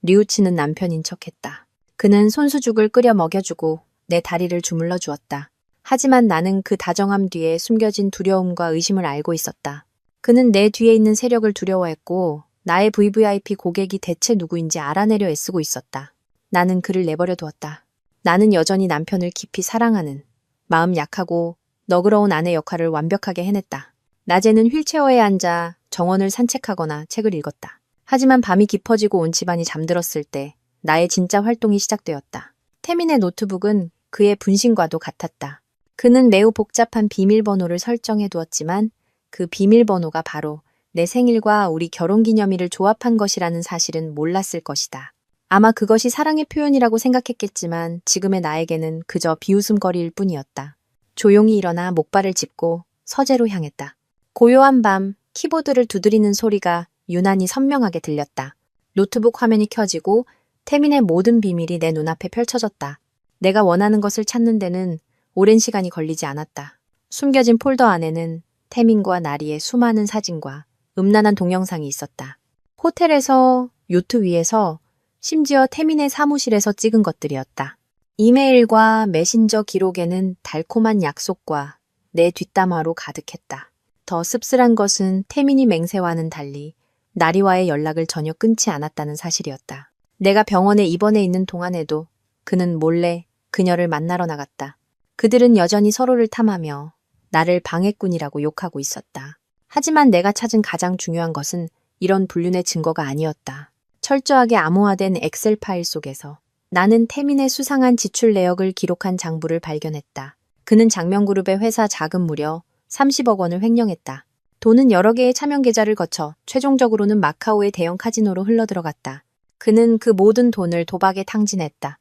뉘우치는 남편인 척했다. 그는 손수죽을 끓여 먹여주고 내 다리를 주물러 주었다. 하지만 나는 그 다정함 뒤에 숨겨진 두려움과 의심을 알고 있었다. 그는 내 뒤에 있는 세력을 두려워했고 나의 VVIP 고객이 대체 누구인지 알아내려 애쓰고 있었다. 나는 그를 내버려 두었다. 나는 여전히 남편을 깊이 사랑하는 마음 약하고 너그러운 아내 역할을 완벽하게 해냈다. 낮에는 휠체어에 앉아 정원을 산책하거나 책을 읽었다. 하지만 밤이 깊어지고 온 집안이 잠들었을 때 나의 진짜 활동이 시작되었다. 태민의 노트북은 그의 분신과도 같았다. 그는 매우 복잡한 비밀번호를 설정해 두었지만 그 비밀번호가 바로 내 생일과 우리 결혼기념일을 조합한 것이라는 사실은 몰랐을 것이다. 아마 그것이 사랑의 표현이라고 생각했겠지만 지금의 나에게는 그저 비웃음거리일 뿐이었다. 조용히 일어나 목발을 짚고 서재로 향했다. 고요한 밤 키보드를 두드리는 소리가 유난히 선명하게 들렸다. 노트북 화면이 켜지고 태민의 모든 비밀이 내 눈앞에 펼쳐졌다. 내가 원하는 것을 찾는 데는 오랜 시간이 걸리지 않았다. 숨겨진 폴더 안에는 태민과 나리의 수많은 사진과 음란한 동영상이 있었다. 호텔에서, 요트 위에서, 심지어 태민의 사무실에서 찍은 것들이었다. 이메일과 메신저 기록에는 달콤한 약속과 내 뒷담화로 가득했다. 더 씁쓸한 것은 태민이 맹세와는 달리 나리와의 연락을 전혀 끊지 않았다는 사실이었다. 내가 병원에 입원해 있는 동안에도 그는 몰래 그녀를 만나러 나갔다. 그들은 여전히 서로를 탐하며 나를 방해꾼이라고 욕하고 있었다. 하지만 내가 찾은 가장 중요한 것은 이런 불륜의 증거가 아니었다. 철저하게 암호화된 엑셀 파일 속에서 나는 태민의 수상한 지출 내역을 기록한 장부를 발견했다. 그는 장명그룹의 회사 자금 무려 30억 원을 횡령했다. 돈은 여러 개의 차명 계좌를 거쳐 최종적으로는 마카오의 대형 카지노로 흘러들어갔다. 그는 그 모든 돈을 도박에 탕진했다.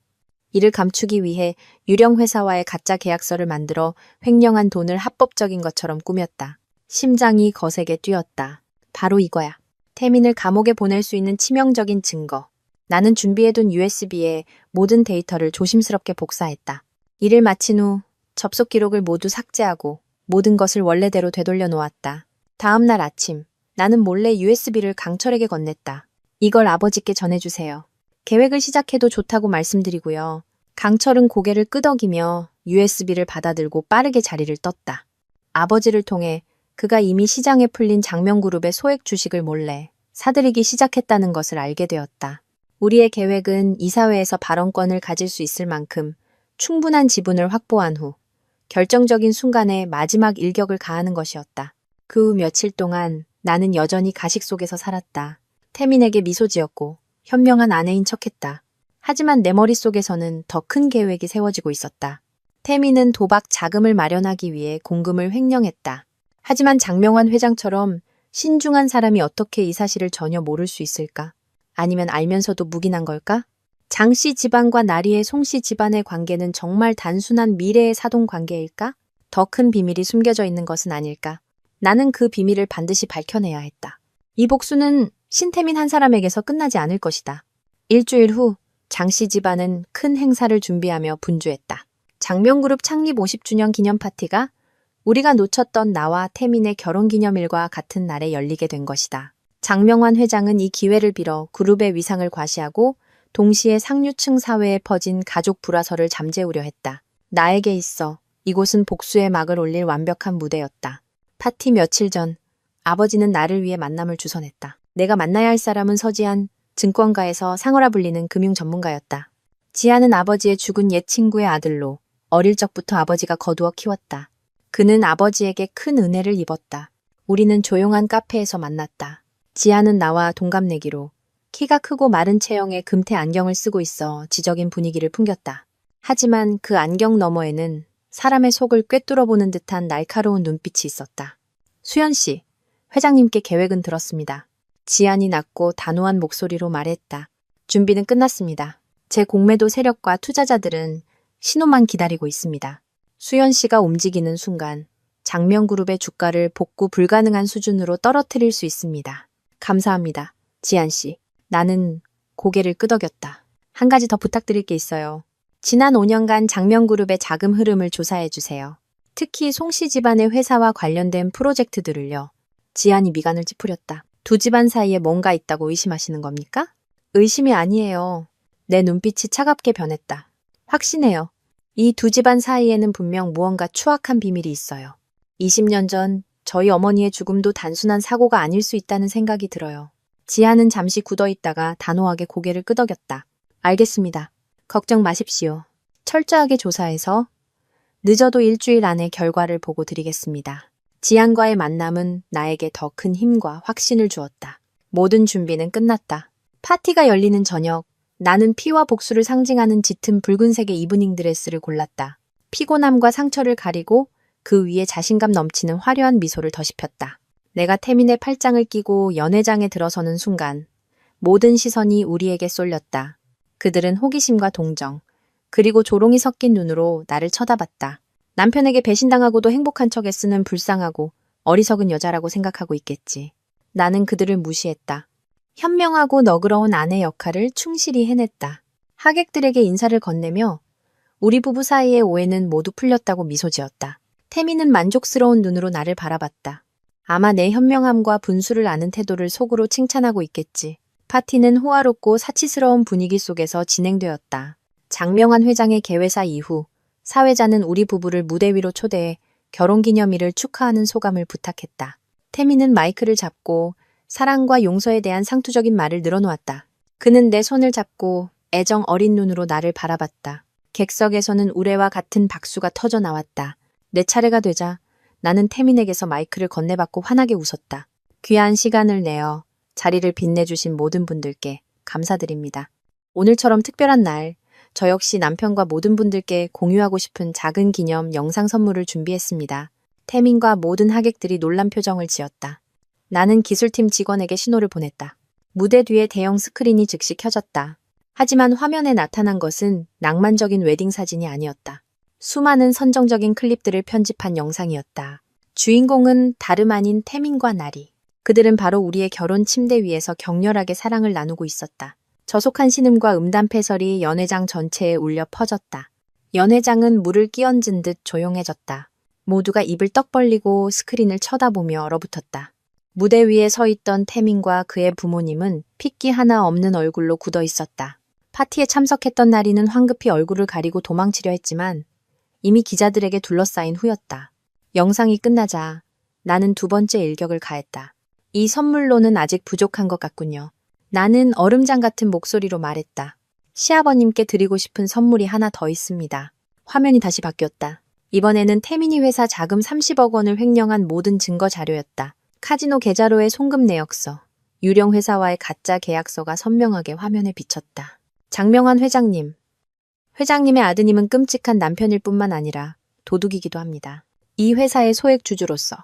이를 감추기 위해 유령 회사와의 가짜 계약서를 만들어 횡령한 돈을 합법적인 것처럼 꾸몄다. 심장이 거세게 뛰었다. 바로 이거야. 태민을 감옥에 보낼 수 있는 치명적인 증거. 나는 준비해둔 USB에 모든 데이터를 조심스럽게 복사했다. 일을 마친 후 접속 기록을 모두 삭제하고 모든 것을 원래대로 되돌려 놓았다. 다음 날 아침, 나는 몰래 USB를 강철에게 건넸다. 이걸 아버지께 전해주세요. 계획을 시작해도 좋다고 말씀드리고요. 강철은 고개를 끄덕이며 USB를 받아들고 빠르게 자리를 떴다. 아버지를 통해 그가 이미 시장에 풀린 장명그룹의 소액 주식을 몰래 사들이기 시작했다는 것을 알게 되었다. 우리의 계획은 이사회에서 발언권을 가질 수 있을 만큼 충분한 지분을 확보한 후 결정적인 순간에 마지막 일격을 가하는 것이었다. 그 후 며칠 동안 나는 여전히 가식 속에서 살았다. 태민에게 미소 지었고 현명한 아내인 척했다. 하지만 내 머릿속에서는 더 큰 계획이 세워지고 있었다. 태민은 도박 자금을 마련하기 위해 공금을 횡령했다. 하지만 장명환 회장처럼 신중한 사람이 어떻게 이 사실을 전혀 모를 수 있을까? 아니면 알면서도 묵인한 걸까? 장씨 집안과 나리의 송씨 집안의 관계는 정말 단순한 미래의 사돈 관계일까? 더 큰 비밀이 숨겨져 있는 것은 아닐까? 나는 그 비밀을 반드시 밝혀내야 했다. 이 복수는 신태민 한 사람에게서 끝나지 않을 것이다. 일주일 후 장씨 집안은 큰 행사를 준비하며 분주했다. 장명그룹 창립 50주년 기념 파티가 우리가 놓쳤던 나와 태민의 결혼기념일과 같은 날에 열리게 된 것이다. 장명환 회장은 이 기회를 빌어 그룹의 위상을 과시하고 동시에 상류층 사회에 퍼진 가족 불화설을 잠재우려 했다. 나에게 있어 이곳은 복수의 막을 올릴 완벽한 무대였다. 파티 며칠 전 아버지는 나를 위해 만남을 주선했다. 내가 만나야 할 사람은 서지한 증권가에서 상어라 불리는 금융 전문가였다. 지아는 아버지의 죽은 옛 친구의 아들로 어릴 적부터 아버지가 거두어 키웠다. 그는 아버지에게 큰 은혜를 입었다. 우리는 조용한 카페에서 만났다. 지아는 나와 동갑내기로 키가 크고 마른 체형의 금태 안경을 쓰고 있어 지적인 분위기를 풍겼다. 하지만 그 안경 너머에는 사람의 속을 꿰뚫어보는 듯한 날카로운 눈빛이 있었다. 수연 씨, 회장님께 계획은 들었습니다. 지안이 낮고 단호한 목소리로 말했다. 준비는 끝났습니다. 제 공매도 세력과 투자자들은 신호만 기다리고 있습니다. 수연 씨가 움직이는 순간 장명그룹의 주가를 복구 불가능한 수준으로 떨어뜨릴 수 있습니다. 감사합니다. 지안 씨. 나는 고개를 끄덕였다. 한 가지 더 부탁드릴 게 있어요. 지난 5년간 장명그룹의 자금 흐름을 조사해 주세요. 특히 송씨 집안의 회사와 관련된 프로젝트들을요. 지안이 미간을 찌푸렸다. 두 집안 사이에 뭔가 있다고 의심하시는 겁니까? 의심이 아니에요. 내 눈빛이 차갑게 변했다. 확신해요. 이 두 집안 사이에는 분명 무언가 추악한 비밀이 있어요. 20년 전 저희 어머니의 죽음도 단순한 사고가 아닐 수 있다는 생각이 들어요. 지아는 잠시 굳어있다가 단호하게 고개를 끄덕였다. 알겠습니다. 걱정 마십시오. 철저하게 조사해서 늦어도 일주일 안에 결과를 보고 드리겠습니다. 지안과의 만남은 나에게 더 큰 힘과 확신을 주었다. 모든 준비는 끝났다. 파티가 열리는 저녁, 나는 피와 복수를 상징하는 짙은 붉은색의 이브닝 드레스를 골랐다. 피곤함과 상처를 가리고 그 위에 자신감 넘치는 화려한 미소를 더씹혔다. 내가 태민의 팔짱을 끼고 연회장에 들어서는 순간 모든 시선이 우리에게 쏠렸다. 그들은 호기심과 동정, 그리고 조롱이 섞인 눈으로 나를 쳐다봤다. 남편에게 배신당하고도 행복한 척 애쓰는 불쌍하고 어리석은 여자라고 생각하고 있겠지. 나는 그들을 무시했다. 현명하고 너그러운 아내 역할을 충실히 해냈다. 하객들에게 인사를 건네며 우리 부부 사이의 오해는 모두 풀렸다고 미소 지었다. 태미는 만족스러운 눈으로 나를 바라봤다. 아마 내 현명함과 분수를 아는 태도를 속으로 칭찬하고 있겠지. 파티는 호화롭고 사치스러운 분위기 속에서 진행되었다. 장명환 회장의 개회사 이후 사회자는 우리 부부를 무대 위로 초대해 결혼기념일을 축하하는 소감을 부탁했다. 태미는 마이크를 잡고 사랑과 용서에 대한 상투적인 말을 늘어놓았다. 그는 내 손을 잡고 애정 어린 눈으로 나를 바라봤다. 객석에서는 우레와 같은 박수가 터져 나왔다. 내 차례가 되자 나는 태민에게서 마이크를 건네받고 환하게 웃었다. 귀한 시간을 내어 자리를 빛내주신 모든 분들께 감사드립니다. 오늘처럼 특별한 날, 저 역시 남편과 모든 분들께 공유하고 싶은 작은 기념 영상 선물을 준비했습니다. 태민과 모든 하객들이 놀란 표정을 지었다. 나는 기술팀 직원에게 신호를 보냈다. 무대 뒤에 대형 스크린이 즉시 켜졌다. 하지만 화면에 나타난 것은 낭만적인 웨딩 사진이 아니었다. 수많은 선정적인 클립들을 편집한 영상이었다. 주인공은 다름 아닌 태민과 나리. 그들은 바로 우리의 결혼 침대 위에서 격렬하게 사랑을 나누고 있었다. 저속한 신음과 음담 패설이 연회장 전체에 울려 퍼졌다. 연 회장은 물을 끼얹은 듯 조용해졌다. 모두가 입을 떡 벌리고 스크린을 쳐다보며 얼어붙었다. 무대 위에 서 있던 태민과 그의 부모님은 핏기 하나 없는 얼굴로 굳어 있었다. 파티에 참석했던 나리는 황급히 얼굴을 가리고 도망치려 했지만 이미 기자들에게 둘러싸인 후였다. 영상이 끝나자 나는 두 번째 일격을 가했다. 이 선물로는 아직 부족한 것 같군요. 나는 얼음장 같은 목소리로 말했다. 시아버님께 드리고 싶은 선물이 하나 더 있습니다. 화면이 다시 바뀌었다. 이번에는 태민이 회사 자금 30억 원을 횡령한 모든 증거 자료였다. 카지노 계좌로의 송금 내역서, 유령 회사와의 가짜 계약서가 선명하게 화면에 비쳤다. 장명환 회장님. 회장님의 아드님은 끔찍한 남편일 뿐만 아니라 도둑이기도 합니다. 이 회사의 소액 주주로서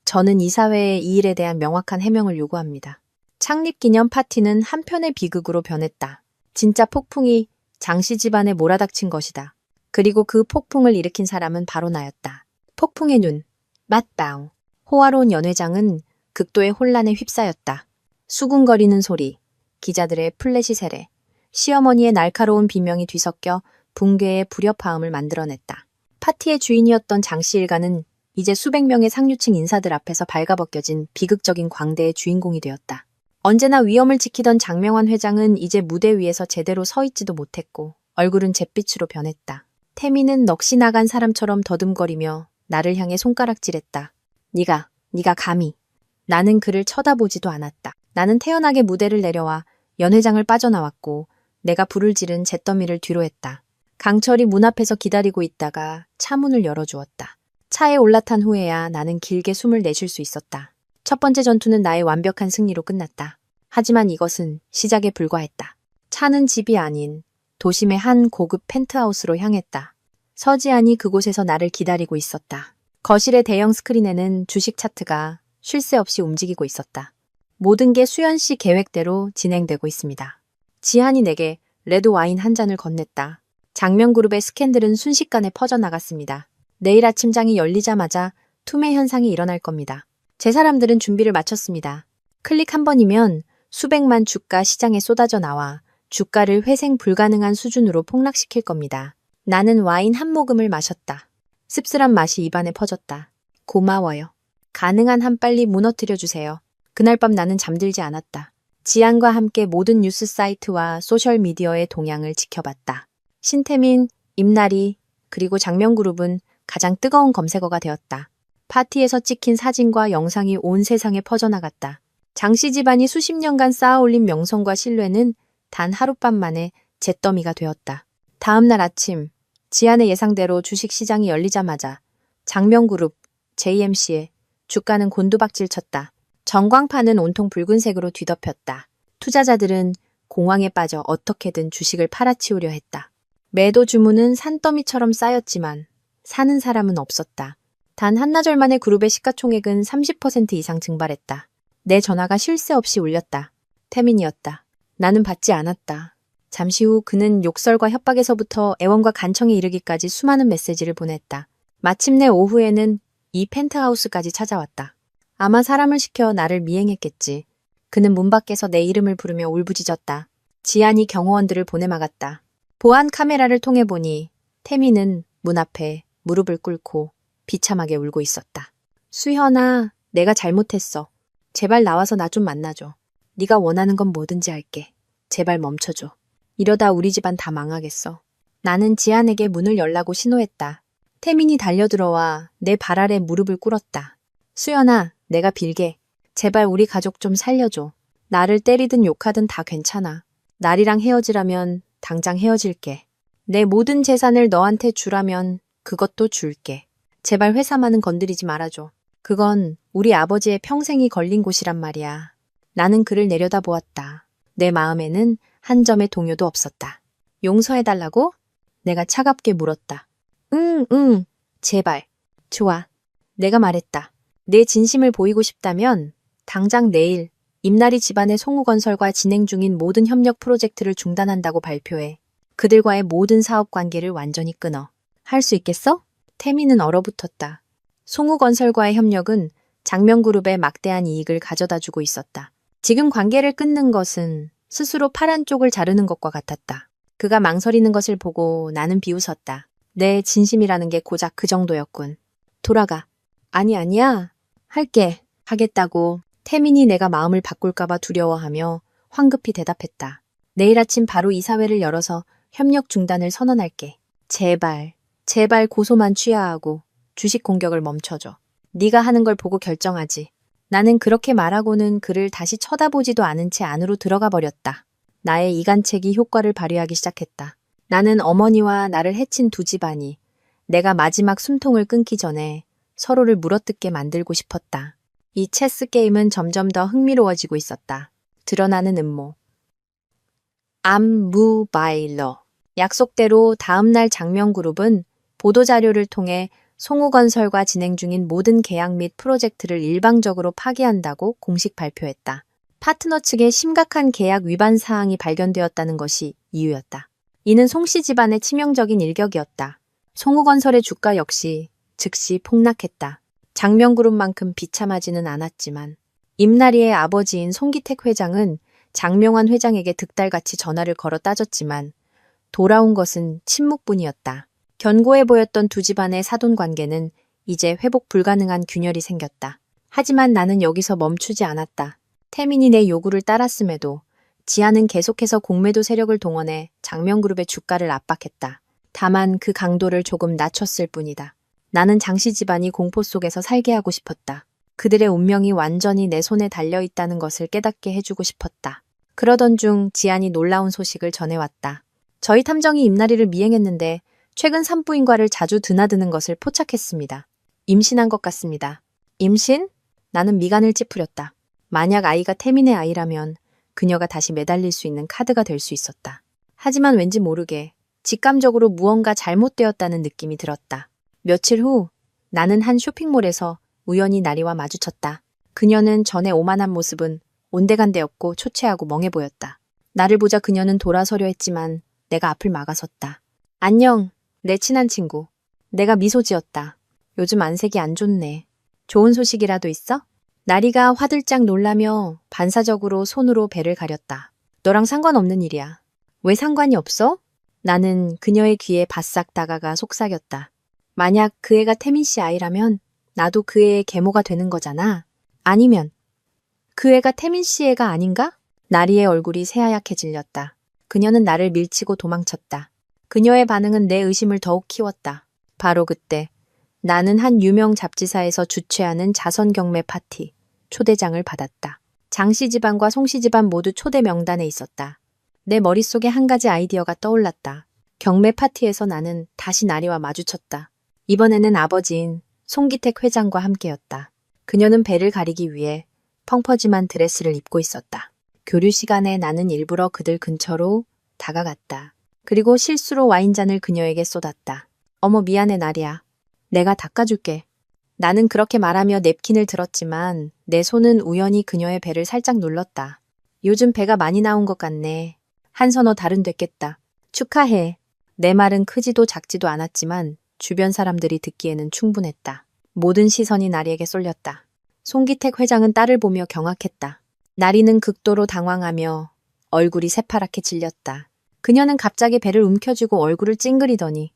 저는 이사회에 이 일에 대한 명확한 해명을 요구합니다. 창립기념 파티는 한편의 비극으로 변했다. 진짜 폭풍이 장씨 집안에 몰아닥친 것이다. 그리고 그 폭풍을 일으킨 사람은 바로 나였다. 폭풍의 눈, 맞다옹. 호화로운 연 회장은 극도의 혼란에 휩싸였다. 수군거리는 소리, 기자들의 플래시 세례, 시어머니의 날카로운 비명이 뒤섞여 붕괴의 불협화음을 만들어냈다. 파티의 주인이었던 장씨 일가는 이제 수백 명의 상류층 인사들 앞에서 발가벗겨진 비극적인 광대의 주인공이 되었다. 언제나 위엄을 지키던 장명환 회장은 이제 무대 위에서 제대로 서 있지도 못했고 얼굴은 잿빛으로 변했다. 태미는 넋이 나간 사람처럼 더듬거리며 나를 향해 손가락질했다. 네가 감히. 나는 그를 쳐다보지도 않았다. 나는 태연하게 무대를 내려와 연 회장을 빠져나왔고 내가 불을 지른 잿더미를 뒤로 했다. 강철이 문 앞에서 기다리고 있다가 차 문을 열어주었다. 차에 올라탄 후에야 나는 길게 숨을 내쉴 수 있었다. 첫 번째 전투는 나의 완벽한 승리로 끝났다. 하지만 이것은 시작에 불과했다. 차는 집이 아닌 도심의 한 고급 펜트하우스로 향했다. 서지안이 그곳에서 나를 기다리고 있었다. 거실의 대형 스크린에는 주식 차트가 쉴 새 없이 움직이고 있었다. 모든 게 수연 씨 계획대로 진행되고 있습니다. 지한이 내게 레드 와인 한 잔을 건넸다. 장명그룹의 스캔들은 순식간에 퍼져나갔습니다. 내일 아침장이 열리자마자 투매 현상이 일어날 겁니다. 제 사람들은 준비를 마쳤습니다. 클릭 한 번이면 수백만 주가 시장에 쏟아져 나와 주가를 회생 불가능한 수준으로 폭락시킬 겁니다. 나는 와인 한 모금을 마셨다. 씁쓸한 맛이 입안에 퍼졌다. 고마워요. 가능한 한 빨리 무너뜨려 주세요. 그날 밤 나는 잠들지 않았다. 지안과 함께 모든 뉴스 사이트와 소셜미디어의 동향을 지켜봤다. 신태민, 임나리, 그리고 장명그룹은 가장 뜨거운 검색어가 되었다. 파티에서 찍힌 사진과 영상이 온 세상에 퍼져나갔다. 장씨 집안이 수십 년간 쌓아올린 명성과 신뢰는 단 하룻밤 만에 잿더미가 되었다. 다음 날 아침, 지안의 예상대로 주식시장이 열리자마자 장명그룹, JMC의 주가는 곤두박질 쳤다. 전광판은 온통 붉은색으로 뒤덮였다. 투자자들은 공황에 빠져 어떻게든 주식을 팔아치우려 했다. 매도 주문은 산더미처럼 쌓였지만 사는 사람은 없었다. 단 한나절 만에 그룹의 시가총액은 30% 이상 증발했다. 내 전화가 쉴 새 없이 울렸다. 태민이었다. 나는 받지 않았다. 잠시 후 그는 욕설과 협박에서부터 애원과 간청에 이르기까지 수많은 메시지를 보냈다. 마침내 오후에는 이 펜트하우스까지 찾아왔다. 아마 사람을 시켜 나를 미행했겠지. 그는 문 밖에서 내 이름을 부르며 울부짖었다. 지안이 경호원들을 보내막았다. 보안 카메라를 통해 보니 태민은 문 앞에 무릎을 꿇고 비참하게 울고 있었다. 수현아, 내가 잘못했어. 제발 나와서 나 좀 만나줘. 네가 원하는 건 뭐든지 할게. 제발 멈춰줘. 이러다 우리 집안 다 망하겠어. 나는 지안에게 문을 열라고 신호했다. 태민이 달려들어와 내 발 아래 무릎을 꿇었다. 수연아, 내가 빌게. 제발 우리 가족 좀 살려줘. 나를 때리든 욕하든 다 괜찮아. 나리랑 헤어지라면 당장 헤어질게. 내 모든 재산을 너한테 주라면 그것도 줄게. 제발 회사만은 건드리지 말아줘. 그건 우리 아버지의 평생이 걸린 곳이란 말이야. 나는 그를 내려다보았다. 내 마음에는 한 점의 동요도 없었다. 용서해달라고? 내가 차갑게 물었다. 응, 제발. 좋아. 내가 말했다. 내 진심을 보이고 싶다면 당장 내일 임나리 집안의 송우건설과 진행 중인 모든 협력 프로젝트를 중단한다고 발표해. 그들과의 모든 사업 관계를 완전히 끊어. 할 수 있겠어? 태민은 얼어붙었다. 송우건설과의 협력은 장명그룹의 막대한 이익을 가져다주고 있었다. 지금 관계를 끊는 것은 스스로 파란 쪽을 자르는 것과 같았다. 그가 망설이는 것을 보고 나는 비웃었다. 내 진심이라는 게 고작 그 정도였군. 돌아가. 아니야. 할게. 하겠다고. 태민이 내가 마음을 바꿀까봐 두려워하며 황급히 대답했다. 내일 아침 바로 이사회를 열어서 협력 중단을 선언할게. 제발 고소만 취하하고 주식 공격을 멈춰줘. 네가 하는 걸 보고 결정하지. 나는 그렇게 말하고는 그를 다시 쳐다보지도 않은 채 안으로 들어가 버렸다. 나의 이간책이 효과를 발휘하기 시작했다. 나는 어머니와 나를 해친 두 집안이 내가 마지막 숨통을 끊기 전에 서로를 물어뜯게 만들고 싶었다. 이 체스 게임은 점점 더 흥미로워지고 있었다. 드러나는 음모. 암무바일러. 약속대로 다음날 장명그룹은 보도자료를 통해 송우건설과 진행 중인 모든 계약 및 프로젝트를 일방적으로 파기한다고 공식 발표했다. 파트너 측의 심각한 계약 위반 사항이 발견되었다는 것이 이유였다. 이는 송씨 집안의 치명적인 일격이었다. 송우건설의 주가 역시 즉시 폭락했다. 장명그룹만큼 비참하지는 않았지만 임나리의 아버지인 송기택 회장은 장명환 회장에게 득달같이 전화를 걸어 따졌지만 돌아온 것은 침묵뿐이었다. 견고해 보였던 두 집안의 사돈 관계는 이제 회복 불가능한 균열이 생겼다. 하지만 나는 여기서 멈추지 않았다. 태민이 내 요구를 따랐음에도 지아는 계속해서 공매도 세력을 동원해 장명그룹의 주가를 압박했다. 다만 그 강도를 조금 낮췄을 뿐이다. 나는 장씨 집안이 공포 속에서 살게 하고 싶었다. 그들의 운명이 완전히 내 손에 달려있다는 것을 깨닫게 해주고 싶었다. 그러던 중 지안이 놀라운 소식을 전해왔다. 저희 탐정이 임나리를 미행했는데 최근 산부인과를 자주 드나드는 것을 포착했습니다. 임신한 것 같습니다. 임신? 나는 미간을 찌푸렸다. 만약 아이가 태민의 아이라면 그녀가 다시 매달릴 수 있는 카드가 될 수 있었다. 하지만 왠지 모르게 직감적으로 무언가 잘못되었다는 느낌이 들었다. 며칠 후 나는 한 쇼핑몰에서 우연히 나리와 마주쳤다. 그녀는 전에 오만한 모습은 온데간데없고 초췌하고 멍해 보였다. 나를 보자 그녀는 돌아서려 했지만 내가 앞을 막아섰다. 안녕, 내 친한 친구. 내가 미소 지었다. 요즘 안색이 안 좋네. 좋은 소식이라도 있어? 나리가 화들짝 놀라며 반사적으로 손으로 배를 가렸다. 너랑 상관없는 일이야. 왜 상관이 없어? 나는 그녀의 귀에 바싹 다가가 속삭였다. 만약 그 애가 태민 씨 아이라면 나도 그 애의 계모가 되는 거잖아. 아니면 그 애가 태민 씨 애가 아닌가? 나리의 얼굴이 새하얗게 질렸다. 그녀는 나를 밀치고 도망쳤다. 그녀의 반응은 내 의심을 더욱 키웠다. 바로 그때 나는 한 유명 잡지사에서 주최하는 자선 경매 파티 초대장을 받았다. 장씨 집안과 송씨 집안 모두 초대 명단에 있었다. 내 머릿속에 한 가지 아이디어가 떠올랐다. 경매 파티에서 나는 다시 나리와 마주쳤다. 이번에는 아버지인 송기택 회장과 함께였다. 그녀는 배를 가리기 위해 펑퍼짐한 드레스를 입고 있었다. 교류 시간에 나는 일부러 그들 근처로 다가갔다. 그리고 실수로 와인잔을 그녀에게 쏟았다. 어머 미안해 나리야. 내가 닦아줄게. 나는 그렇게 말하며 냅킨을 들었지만 내 손은 우연히 그녀의 배를 살짝 눌렀다. 요즘 배가 많이 나온 것 같네. 한 서너 달은 됐겠다. 축하해. 내 말은 크지도 작지도 않았지만 주변 사람들이 듣기에는 충분했다. 모든 시선이 나리에게 쏠렸다. 송기택 회장은 딸을 보며 경악했다. 나리는 극도로 당황하며 얼굴이 새파랗게 질렸다. 그녀는 갑자기 배를 움켜쥐고 얼굴을 찡그리더니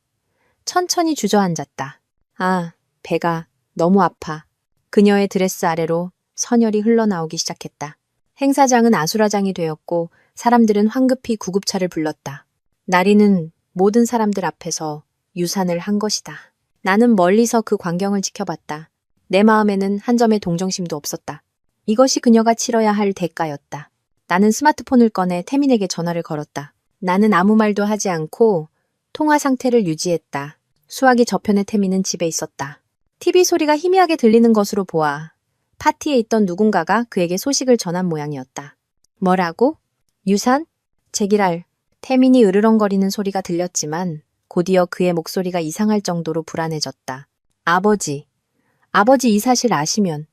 천천히 주저앉았다. 아, 배가 너무 아파. 그녀의 드레스 아래로 선혈이 흘러나오기 시작했다. 행사장은 아수라장이 되었고 사람들은 황급히 구급차를 불렀다. 나리는 모든 사람들 앞에서 유산을 한 것이다. 나는 멀리서 그 광경을 지켜봤다. 내 마음에는 한 점의 동정심도 없었다. 이것이 그녀가 치러야 할 대가였다. 나는 스마트폰을 꺼내 태민에게 전화를 걸었다. 나는 아무 말도 하지 않고 통화 상태를 유지했다. 수화기 저편의 태민은 집에 있었다. TV 소리가 희미하게 들리는 것으로 보아 파티에 있던 누군가가 그에게 소식을 전한 모양이었다. 뭐라고? 유산? 제기랄. 태민이 으르렁거리는 소리가 들렸지만 곧이어 그의 목소리가 이상할 정도로 불안해졌다. 아버지 이 사실 아시면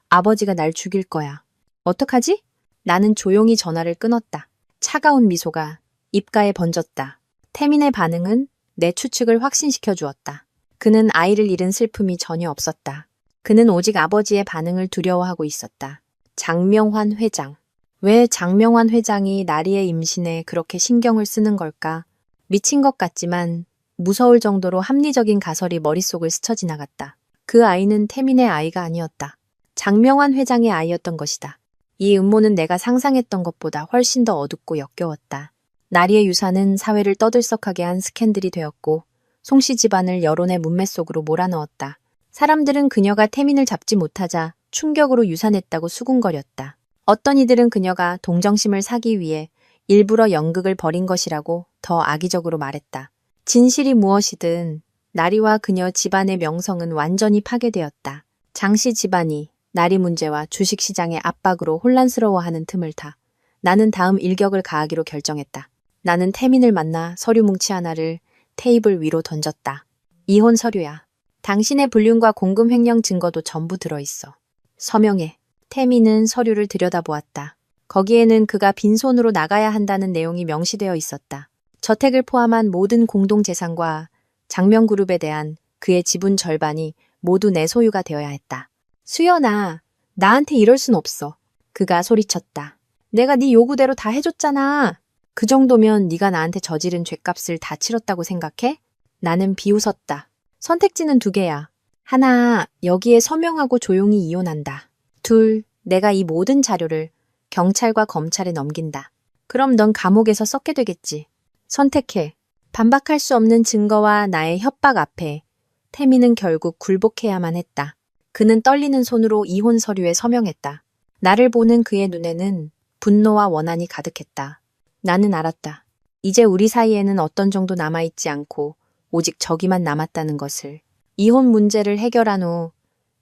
아버지가 날 죽일 거야. 어떡하지? 나는 조용히 전화를 끊었다. 차가운 미소가 입가에 번졌다. 태민의 반응은 내 추측을 확신시켜 주었다. 그는 아이를 잃은 슬픔이 전혀 없었다. 그는 오직 아버지의 반응을 두려워하고 있었다. 장명환 회장. 왜 장명환 회장이 나리의 임신에 그렇게 신경을 쓰는 걸까? 미친 것 같지만 무서울 정도로 합리적인 가설이 머릿속을 스쳐 지나갔다. 그 아이는 태민의 아이가 아니었다. 장명환 회장의 아이였던 것이다. 이 음모는 내가 상상했던 것보다 훨씬 더 어둡고 역겨웠다. 나리의 유산은 사회를 떠들썩하게 한 스캔들이 되었고 송씨 집안을 여론의 문매 속으로 몰아넣었다. 사람들은 그녀가 태민을 잡지 못하자 충격으로 유산했다고 수군거렸다. 어떤 이들은 그녀가 동정심을 사기 위해 일부러 연극을 벌인 것이라고 더 악의적으로 말했다. 진실이 무엇이든 나리와 그녀 집안의 명성은 완전히 파괴되었다. 장씨 집안이 나리 문제와 주식시장의 압박으로 혼란스러워하는 틈을 타 나는 다음 일격을 가하기로 결정했다. 나는 태민을 만나 서류 뭉치 하나를 테이블 위로 던졌다. 이혼 서류야. 당신의 불륜과 공금 횡령 증거도 전부 들어있어. 서명해. 태민은 서류를 들여다보았다. 거기에는 그가 빈손으로 나가야 한다는 내용이 명시되어 있었다. 저택을 포함한 모든 공동재산과 장명그룹에 대한 그의 지분 절반이 모두 내 소유가 되어야 했다. 수연아, 나한테 이럴 순 없어. 그가 소리쳤다. 내가 네 요구대로 다 해줬잖아. 그 정도면 네가 나한테 저지른 죗값을 다 치렀다고 생각해? 나는 비웃었다. 선택지는 두 개야. 하나, 여기에 서명하고 조용히 이혼한다. 둘, 내가 이 모든 자료를 경찰과 검찰에 넘긴다. 그럼 넌 감옥에서 썩게 되겠지. 선택해. 반박할 수 없는 증거와 나의 협박 앞에 태민은 결국 굴복해야만 했다. 그는 떨리는 손으로 이혼 서류에 서명했다. 나를 보는 그의 눈에는 분노와 원한이 가득했다. 나는 알았다. 이제 우리 사이에는 어떤 정도 남아있지 않고 오직 저기만 남았다는 것을. 이혼 문제를 해결한 후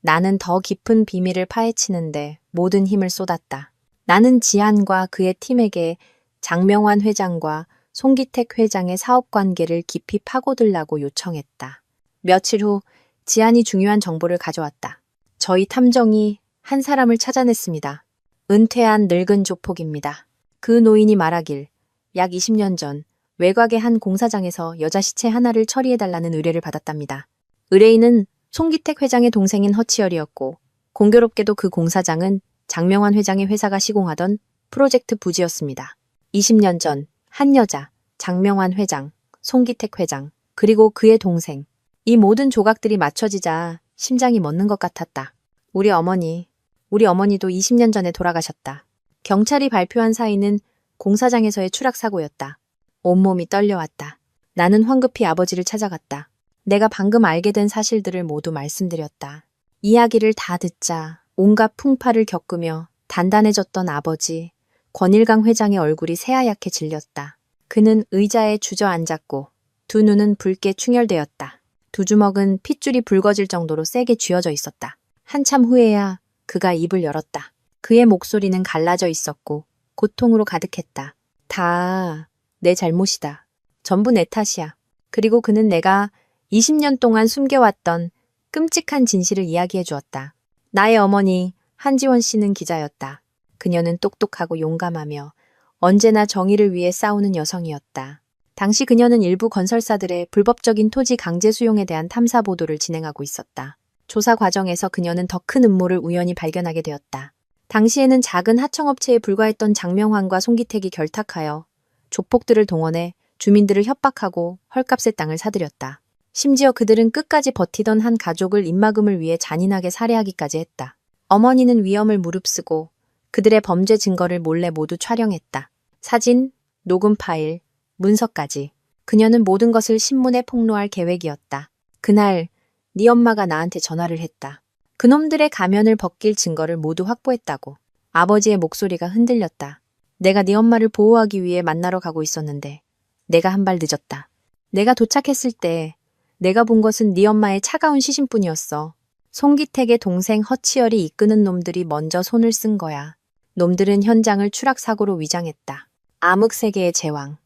나는 더 깊은 비밀을 파헤치는데 모든 힘을 쏟았다. 나는 지한과 그의 팀에게 장명환 회장과 송기택 회장의 사업관계를 깊이 파고들라고 요청했다. 며칠 후 지한이 중요한 정보를 가져왔다. 저희 탐정이 한 사람을 찾아냈습니다. 은퇴한 늙은 조폭입니다. 그 노인이 말하길 약 20년 전 외곽의 한 공사장에서 여자 시체 하나를 처리해달라는 의뢰를 받았답니다. 의뢰인은 송기택 회장의 동생인 허치열이었고 공교롭게도 그 공사장은 장명환 회장의 회사가 시공하던 프로젝트 부지였습니다. 20년 전 한 여자, 장명환 회장, 송기택 회장, 그리고 그의 동생. 이 모든 조각들이 맞춰지자 심장이 멎는 것 같았다. 우리 어머니도 20년 전에 돌아가셨다. 경찰이 발표한 사인은 공사장에서의 추락 사고였다. 온몸이 떨려왔다. 나는 황급히 아버지를 찾아갔다. 내가 방금 알게 된 사실들을 모두 말씀드렸다. 이야기를 다 듣자 온갖 풍파를 겪으며 단단해졌던 아버지, 권일강 회장의 얼굴이 새하얗게 질렸다. 그는 의자에 주저앉았고 두 눈은 붉게 충혈되었다. 두 주먹은 핏줄이 붉어질 정도로 세게 쥐어져 있었다. 한참 후에야 그가 입을 열었다. 그의 목소리는 갈라져 있었고 고통으로 가득했다. 다 내 잘못이다. 전부 내 탓이야. 그리고 그는 내가 20년 동안 숨겨왔던 끔찍한 진실을 이야기해 주었다. 나의 어머니 한지원 씨는 기자였다. 그녀는 똑똑하고 용감하며 언제나 정의를 위해 싸우는 여성이었다. 당시 그녀는 일부 건설사들의 불법적인 토지 강제 수용에 대한 탐사 보도를 진행하고 있었다. 조사 과정에서 그녀는 더 큰 음모를 우연히 발견하게 되었다. 당시에는 작은 하청업체에 불과했던 장명환과 송기택이 결탁하여 조폭들을 동원해 주민들을 협박하고 헐값의 땅을 사들였다. 심지어 그들은 끝까지 버티던 한 가족을 입막음을 위해 잔인하게 살해하기까지 했다. 어머니는 위험을 무릅쓰고 그들의 범죄 증거를 몰래 모두 촬영했다. 사진, 녹음 파일, 문서까지. 그녀는 모든 것을 신문에 폭로할 계획이었다. 그날 네 엄마가 나한테 전화를 했다. 그놈들의 가면을 벗길 증거를 모두 확보했다고. 아버지의 목소리가 흔들렸다. 내가 네 엄마를 보호하기 위해 만나러 가고 있었는데 내가 한 발 늦었다. 내가 도착했을 때 내가 본 것은 네 엄마의 차가운 시신뿐이었어. 송기택의 동생 허치열이 이끄는 놈들이 먼저 손을 쓴 거야. 놈들은 현장을 추락사고로 위장했다. 암흑세계의 제왕.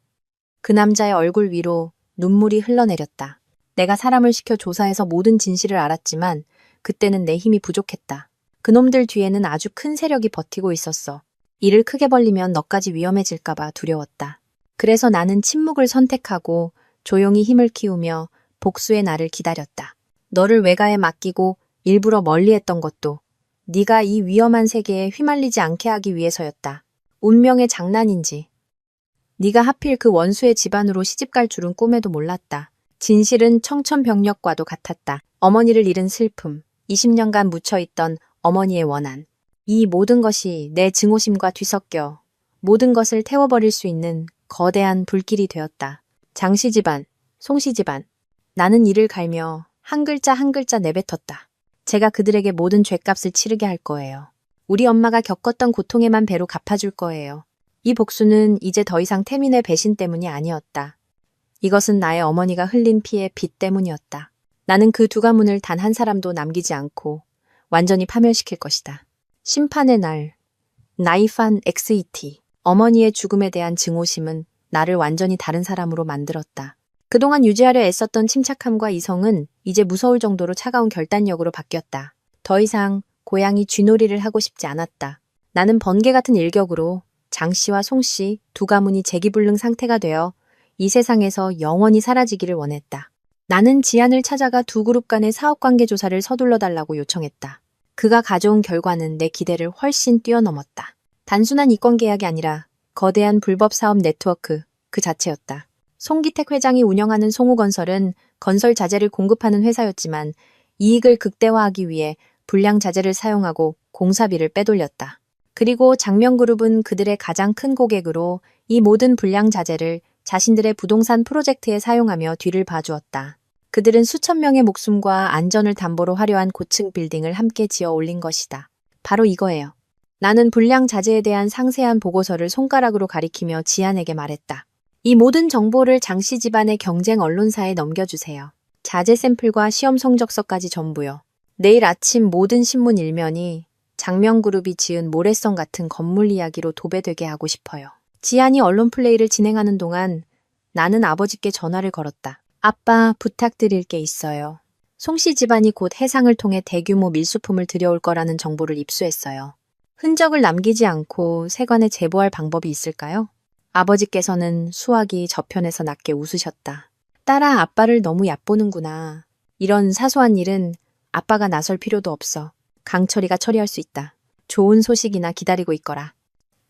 그 남자의 얼굴 위로 눈물이 흘러내렸다. 내가 사람을 시켜 조사해서 모든 진실을 알았지만 그때는 내 힘이 부족했다. 그놈들 뒤에는 아주 큰 세력이 버티고 있었어. 일을 크게 벌리면 너까지 위험해질까봐 두려웠다. 그래서 나는 침묵을 선택하고 조용히 힘을 키우며 복수의 날을 기다렸다. 너를 외가에 맡기고 일부러 멀리했던 것도 네가 이 위험한 세계에 휘말리지 않게 하기 위해서였다. 운명의 장난인지. 네가 하필 그 원수의 집안으로 시집갈 줄은 꿈에도 몰랐다. 진실은 청천벽력과도 같았다. 어머니를 잃은 슬픔, 20년간 묻혀있던 어머니의 원한. 이 모든 것이 내 증오심과 뒤섞여 모든 것을 태워버릴 수 있는 거대한 불길이 되었다. 장씨 집안, 송씨 집안. 나는 이를 갈며 한 글자 한 글자 내뱉었다. 제가 그들에게 모든 죗값을 치르게 할 거예요. 우리 엄마가 겪었던 고통에만 배로 갚아줄 거예요. 이 복수는 이제 더 이상 태민의 배신 때문이 아니었다. 이것은 나의 어머니가 흘린 피의 빚 때문이었다. 나는 그 두 가문을 단 한 사람도 남기지 않고 완전히 파멸시킬 것이다. 심판의 날, 나이판 XET. 어머니의 죽음에 대한 증오심은 나를 완전히 다른 사람으로 만들었다. 그동안 유지하려 애썼던 침착함과 이성은 이제 무서울 정도로 차가운 결단력으로 바뀌었다. 더 이상 고양이 쥐놀이를 하고 싶지 않았다. 나는 번개 같은 일격으로 장씨와 송씨 두 가문이 재기불능 상태가 되어 이 세상에서 영원히 사라지기를 원했다. 나는 지안을 찾아가 두 그룹 간의 사업관계 조사를 서둘러 달라고 요청했다. 그가 가져온 결과는 내 기대를 훨씬 뛰어넘었다. 단순한 이권계약이 아니라 거대한 불법 사업 네트워크 그 자체였다. 송기택 회장이 운영하는 송우건설은 건설 자재를 공급하는 회사였지만 이익을 극대화하기 위해 불량 자재를 사용하고 공사비를 빼돌렸다. 그리고 장명그룹은 그들의 가장 큰 고객으로 이 모든 불량 자재를 자신들의 부동산 프로젝트에 사용하며 뒤를 봐주었다. 그들은 수천 명의 목숨과 안전을 담보로 화려한 고층 빌딩을 함께 지어 올린 것이다. 바로 이거예요. 나는 불량 자재에 대한 상세한 보고서를 손가락으로 가리키며 지안에게 말했다. 이 모든 정보를 장씨 집안의 경쟁 언론사에 넘겨주세요. 자재 샘플과 시험 성적서까지 전부요. 내일 아침 모든 신문 일면이 장명그룹이 지은 모래성 같은 건물 이야기로 도배되게 하고 싶어요. 지안이 언론 플레이를 진행하는 동안 나는 아버지께 전화를 걸었다. 아빠, 부탁드릴 게 있어요. 송씨 집안이 곧 해상을 통해 대규모 밀수품을 들여올 거라는 정보를 입수했어요. 흔적을 남기지 않고 세관에 제보할 방법이 있을까요? 아버지께서는 수화기 저편에서 낮게 웃으셨다. 딸아, 아빠를 너무 얕보는구나. 이런 사소한 일은 아빠가 나설 필요도 없어. 강철이가 처리할 수 있다. 좋은 소식이나 기다리고 있거라.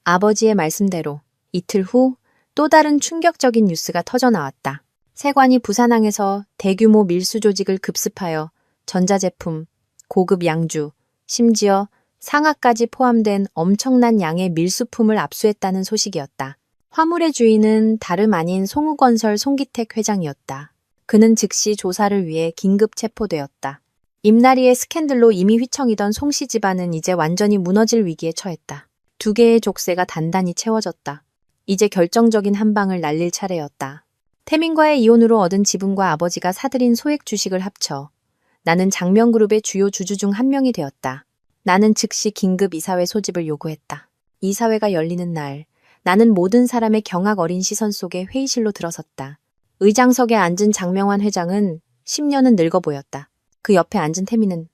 아버지의 말씀대로 이틀 후 또 다른 충격적인 뉴스가 터져 나왔다. 세관이 부산항에서 대규모 밀수 조직을 급습하여 전자제품, 고급 양주, 심지어 상아까지 포함된 엄청난 양의 밀수품을 압수했다는 소식이었다. 화물의 주인은 다름 아닌 송우건설 송기택 회장이었다. 그는 즉시 조사를 위해 긴급 체포되었다. 임나리의 스캔들로 이미 휘청이던 송씨 집안은 이제 완전히 무너질 위기에 처했다. 두 개의 족쇄가 단단히 채워졌다. 이제 결정적인 한 방을 날릴 차례였다. 태민과의 이혼으로 얻은 지분과 아버지가 사들인 소액 주식을 합쳐 나는 장명그룹의 주요 주주 중 한 명이 되었다. 나는 즉시 긴급 이사회 소집을 요구했다. 이사회가 열리는 날, 나는 모든 사람의 경악 어린 시선 속에 회의실로 들어섰다. 의장석에 앉은 장명환 회장은 10년은 늙어 보였다. 그 옆에 앉은 태민은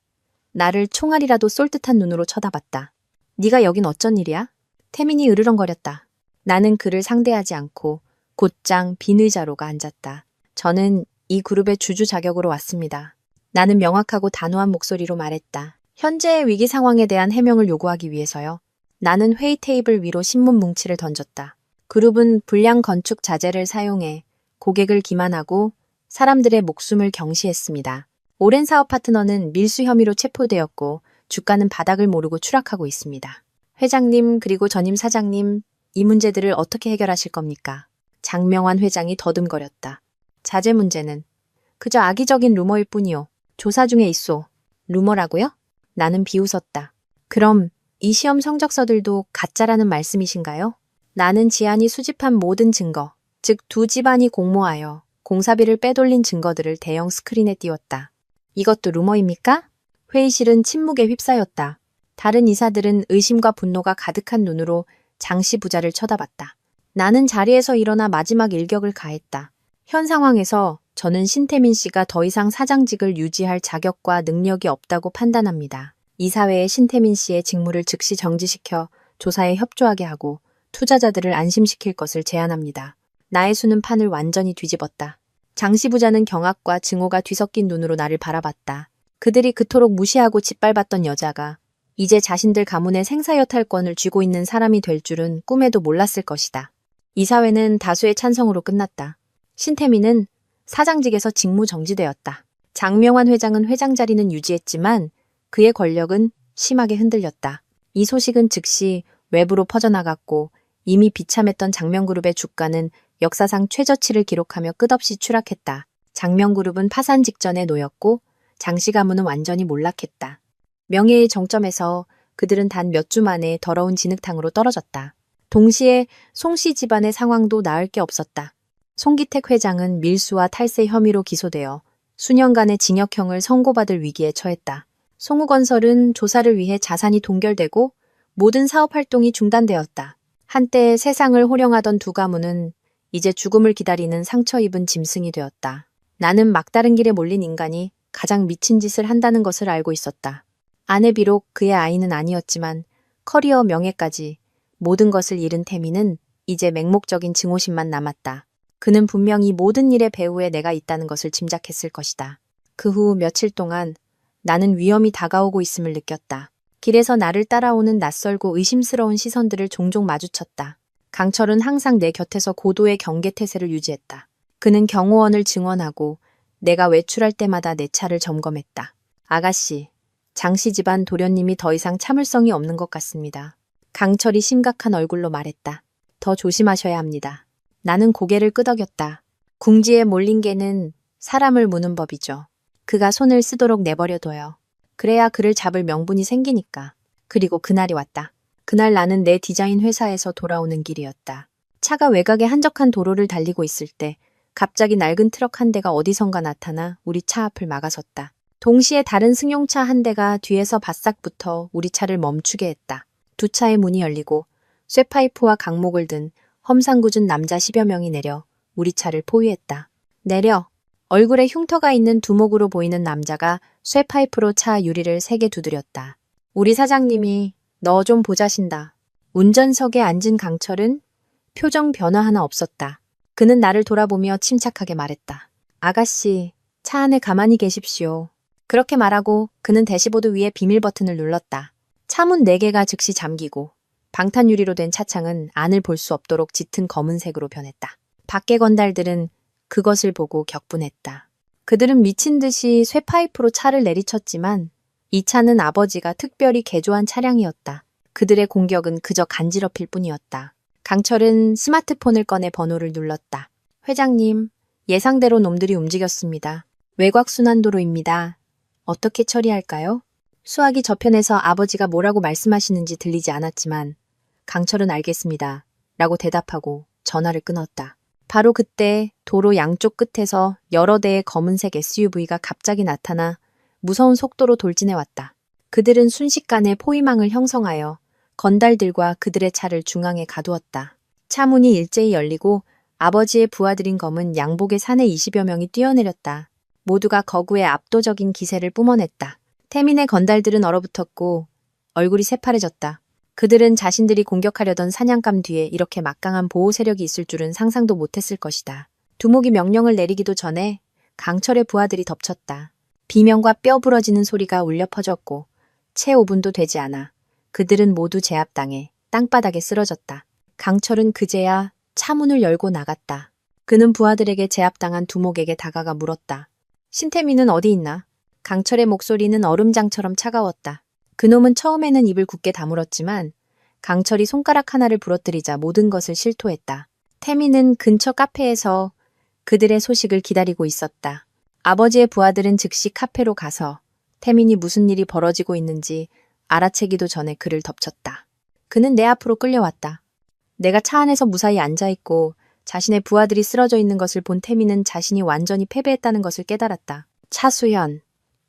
나를 총알이라도 쏠 듯한 눈으로 쳐다봤다. 네가 여긴 어쩐 일이야? 태민이 으르렁거렸다. 나는 그를 상대하지 않고 곧장 빈 의자로가 앉았다. 저는 이 그룹의 주주 자격으로 왔습니다. 나는 명확하고 단호한 목소리로 말했다. 현재의 위기 상황에 대한 해명을 요구하기 위해서요. 나는 회의 테이블 위로 신문 뭉치를 던졌다. 그룹은 불량 건축 자재를 사용해 고객을 기만하고 사람들의 목숨을 경시했습니다. 오랜 사업 파트너는 밀수 혐의로 체포되었고 주가는 바닥을 모르고 추락하고 있습니다. 회장님 그리고 전임 사장님, 이 문제들을 어떻게 해결하실 겁니까? 장명환 회장이 더듬거렸다. 자재 문제는 그저 악의적인 루머일 뿐이요. 조사 중에 있소. 루머라고요? 나는 비웃었다. 그럼 이 시험 성적서들도 가짜라는 말씀이신가요? 나는 지안이 수집한 모든 증거, 즉 두 집안이 공모하여 공사비를 빼돌린 증거들을 대형 스크린에 띄웠다. 이것도 루머입니까? 회의실은 침묵에 휩싸였다. 다른 이사들은 의심과 분노가 가득한 눈으로 장씨 부자를 쳐다봤다. 나는 자리에서 일어나 마지막 일격을 가했다. 현 상황에서 저는 신태민 씨가 더 이상 사장직을 유지할 자격과 능력이 없다고 판단합니다. 이사회에 신태민 씨의 직무를 즉시 정지시켜 조사에 협조하게 하고 투자자들을 안심시킬 것을 제안합니다. 나의 수는 판을 완전히 뒤집었다. 장씨 부자는 경악과 증오가 뒤섞인 눈으로 나를 바라봤다. 그들이 그토록 무시하고 짓밟았던 여자가 이제 자신들 가문의 생사여탈권을 쥐고 있는 사람이 될 줄은 꿈에도 몰랐을 것이다. 이사회는 다수의 찬성으로 끝났다. 신태민은 사장직에서 직무 정지되었다. 장명환 회장은 회장 자리는 유지했지만 그의 권력은 심하게 흔들렸다. 이 소식은 즉시 외부로 퍼져나갔고 이미 비참했던 장명그룹의 주가는 역사상 최저치를 기록하며 끝없이 추락했다. 장명그룹은 파산 직전에 놓였고 장씨 가문은 완전히 몰락했다. 명예의 정점에서 그들은 단 몇 주 만에 더러운 진흙탕으로 떨어졌다. 동시에 송씨 집안의 상황도 나을 게 없었다. 송기택 회장은 밀수와 탈세 혐의로 기소되어 수년간의 징역형을 선고받을 위기에 처했다. 송우건설은 조사를 위해 자산이 동결되고 모든 사업 활동이 중단되었다. 한때 세상을 호령하던 두 가문은 이제 죽음을 기다리는 상처 입은 짐승이 되었다. 나는 막다른 길에 몰린 인간이 가장 미친 짓을 한다는 것을 알고 있었다. 아내 비록 그의 아이는 아니었지만 커리어 명예까지 모든 것을 잃은 태민은 이제 맹목적인 증오심만 남았다. 그는 분명히 모든 일의 배후에 내가 있다는 것을 짐작했을 것이다. 그 후 며칠 동안 나는 위험이 다가오고 있음을 느꼈다. 길에서 나를 따라오는 낯설고 의심스러운 시선들을 종종 마주쳤다. 강철은 항상 내 곁에서 고도의 경계태세를 유지했다. 그는 경호원을 증언하고 내가 외출할 때마다 내 차를 점검했다. 아가씨, 장씨 집안 도련님이 더 이상 참을성이 없는 것 같습니다. 강철이 심각한 얼굴로 말했다. 더 조심하셔야 합니다. 나는 고개를 끄덕였다. 궁지에 몰린 개는 사람을 무는 법이죠. 그가 손을 쓰도록 내버려둬요. 그래야 그를 잡을 명분이 생기니까. 그리고 그날이 왔다. 그날 나는 내 디자인 회사에서 돌아오는 길이었다. 차가 외곽의 한적한 도로를 달리고 있을 때 갑자기 낡은 트럭 한 대가 어디선가 나타나 우리 차 앞을 막아섰다. 동시에 다른 승용차 한 대가 뒤에서 바싹 붙어 우리 차를 멈추게 했다. 두 차의 문이 열리고 쇠파이프와 강목을 든 험상궂은 남자 10여 명이 내려 우리 차를 포위했다. 내려! 얼굴에 흉터가 있는 두목으로 보이는 남자가 쇠파이프로 차 유리를 세게 두드렸다. 우리 사장님이 너 좀 보자신다. 운전석에 앉은 강철은 표정 변화 하나 없었다. 그는 나를 돌아보며 침착하게 말했다. 아가씨, 차 안에 가만히 계십시오. 그렇게 말하고 그는 대시보드 위에 비밀 버튼을 눌렀다. 차문 4개가 즉시 잠기고 방탄 유리로 된 차창은 안을 볼 수 없도록 짙은 검은색으로 변했다. 밖의 건달들은 그것을 보고 격분했다. 그들은 미친 듯이 쇠파이프로 차를 내리쳤지만 이 차는 아버지가 특별히 개조한 차량이었다. 그들의 공격은 그저 간지럽힐 뿐이었다. 강철은 스마트폰을 꺼내 번호를 눌렀다. 회장님, 예상대로 놈들이 움직였습니다. 외곽순환도로입니다. 어떻게 처리할까요? 수화기 저편에서 아버지가 뭐라고 말씀하시는지 들리지 않았지만 강철은 알겠습니다. 라고 대답하고 전화를 끊었다. 바로 그때 도로 양쪽 끝에서 여러 대의 검은색 SUV가 갑자기 나타나 무서운 속도로 돌진해왔다. 그들은 순식간에 포위망을 형성하여 건달들과 그들의 차를 중앙에 가두었다. 차 문이 일제히 열리고 아버지의 부하들인 검은 양복의 사내 20여 명이 뛰어내렸다. 모두가 거구의 압도적인 기세를 뿜어냈다. 태민의 건달들은 얼어붙었고 얼굴이 새파래졌다. 그들은 자신들이 공격하려던 사냥감 뒤에 이렇게 막강한 보호 세력이 있을 줄은 상상도 못했을 것이다. 두목이 명령을 내리기도 전에 강철의 부하들이 덮쳤다. 비명과 뼈 부러지는 소리가 울려 퍼졌고 채 5분도 되지 않아 그들은 모두 제압당해 땅바닥에 쓰러졌다. 강철은 그제야 차문을 열고 나갔다. 그는 부하들에게 제압당한 두목에게 다가가 물었다. 신태민은 어디 있나? 강철의 목소리는 얼음장처럼 차가웠다. 그놈은 처음에는 입을 굳게 다물었지만 강철이 손가락 하나를 부러뜨리자 모든 것을 실토했다. 태민은 근처 카페에서 그들의 소식을 기다리고 있었다. 아버지의 부하들은 즉시 카페로 가서 태민이 무슨 일이 벌어지고 있는지 알아채기도 전에 그를 덮쳤다. 그는 내 앞으로 끌려왔다. 내가 차 안에서 무사히 앉아있고 자신의 부하들이 쓰러져 있는 것을 본 태민은 자신이 완전히 패배했다는 것을 깨달았다. 차수현,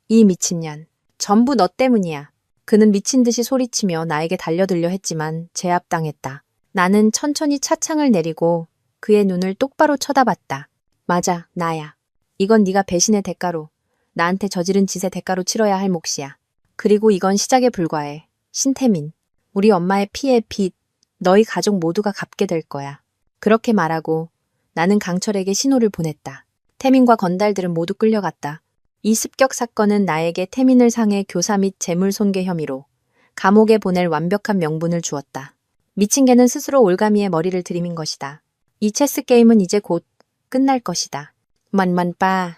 이 미친년, 전부 너 때문이야. 그는 미친 듯이 소리치며 나에게 달려들려 했지만 제압당했다. 나는 천천히 차창을 내리고 그의 눈을 똑바로 쳐다봤다. 맞아, 나야. 이건 네가 배신의 대가로, 나한테 저지른 짓의 대가로 치러야 할 몫이야. 그리고 이건 시작에 불과해. 신태민, 우리 엄마의 피의 빚, 너희 가족 모두가 갚게 될 거야. 그렇게 말하고 나는 강철에게 신호를 보냈다. 태민과 건달들은 모두 끌려갔다. 이 습격 사건은 나에게 태민을 상해 교사 및 재물 손괴 혐의로 감옥에 보낼 완벽한 명분을 주었다. 미친 개는 스스로 올가미에 머리를 들이민 것이다. 이 체스 게임은 이제 곧 끝날 것이다. 만만빠.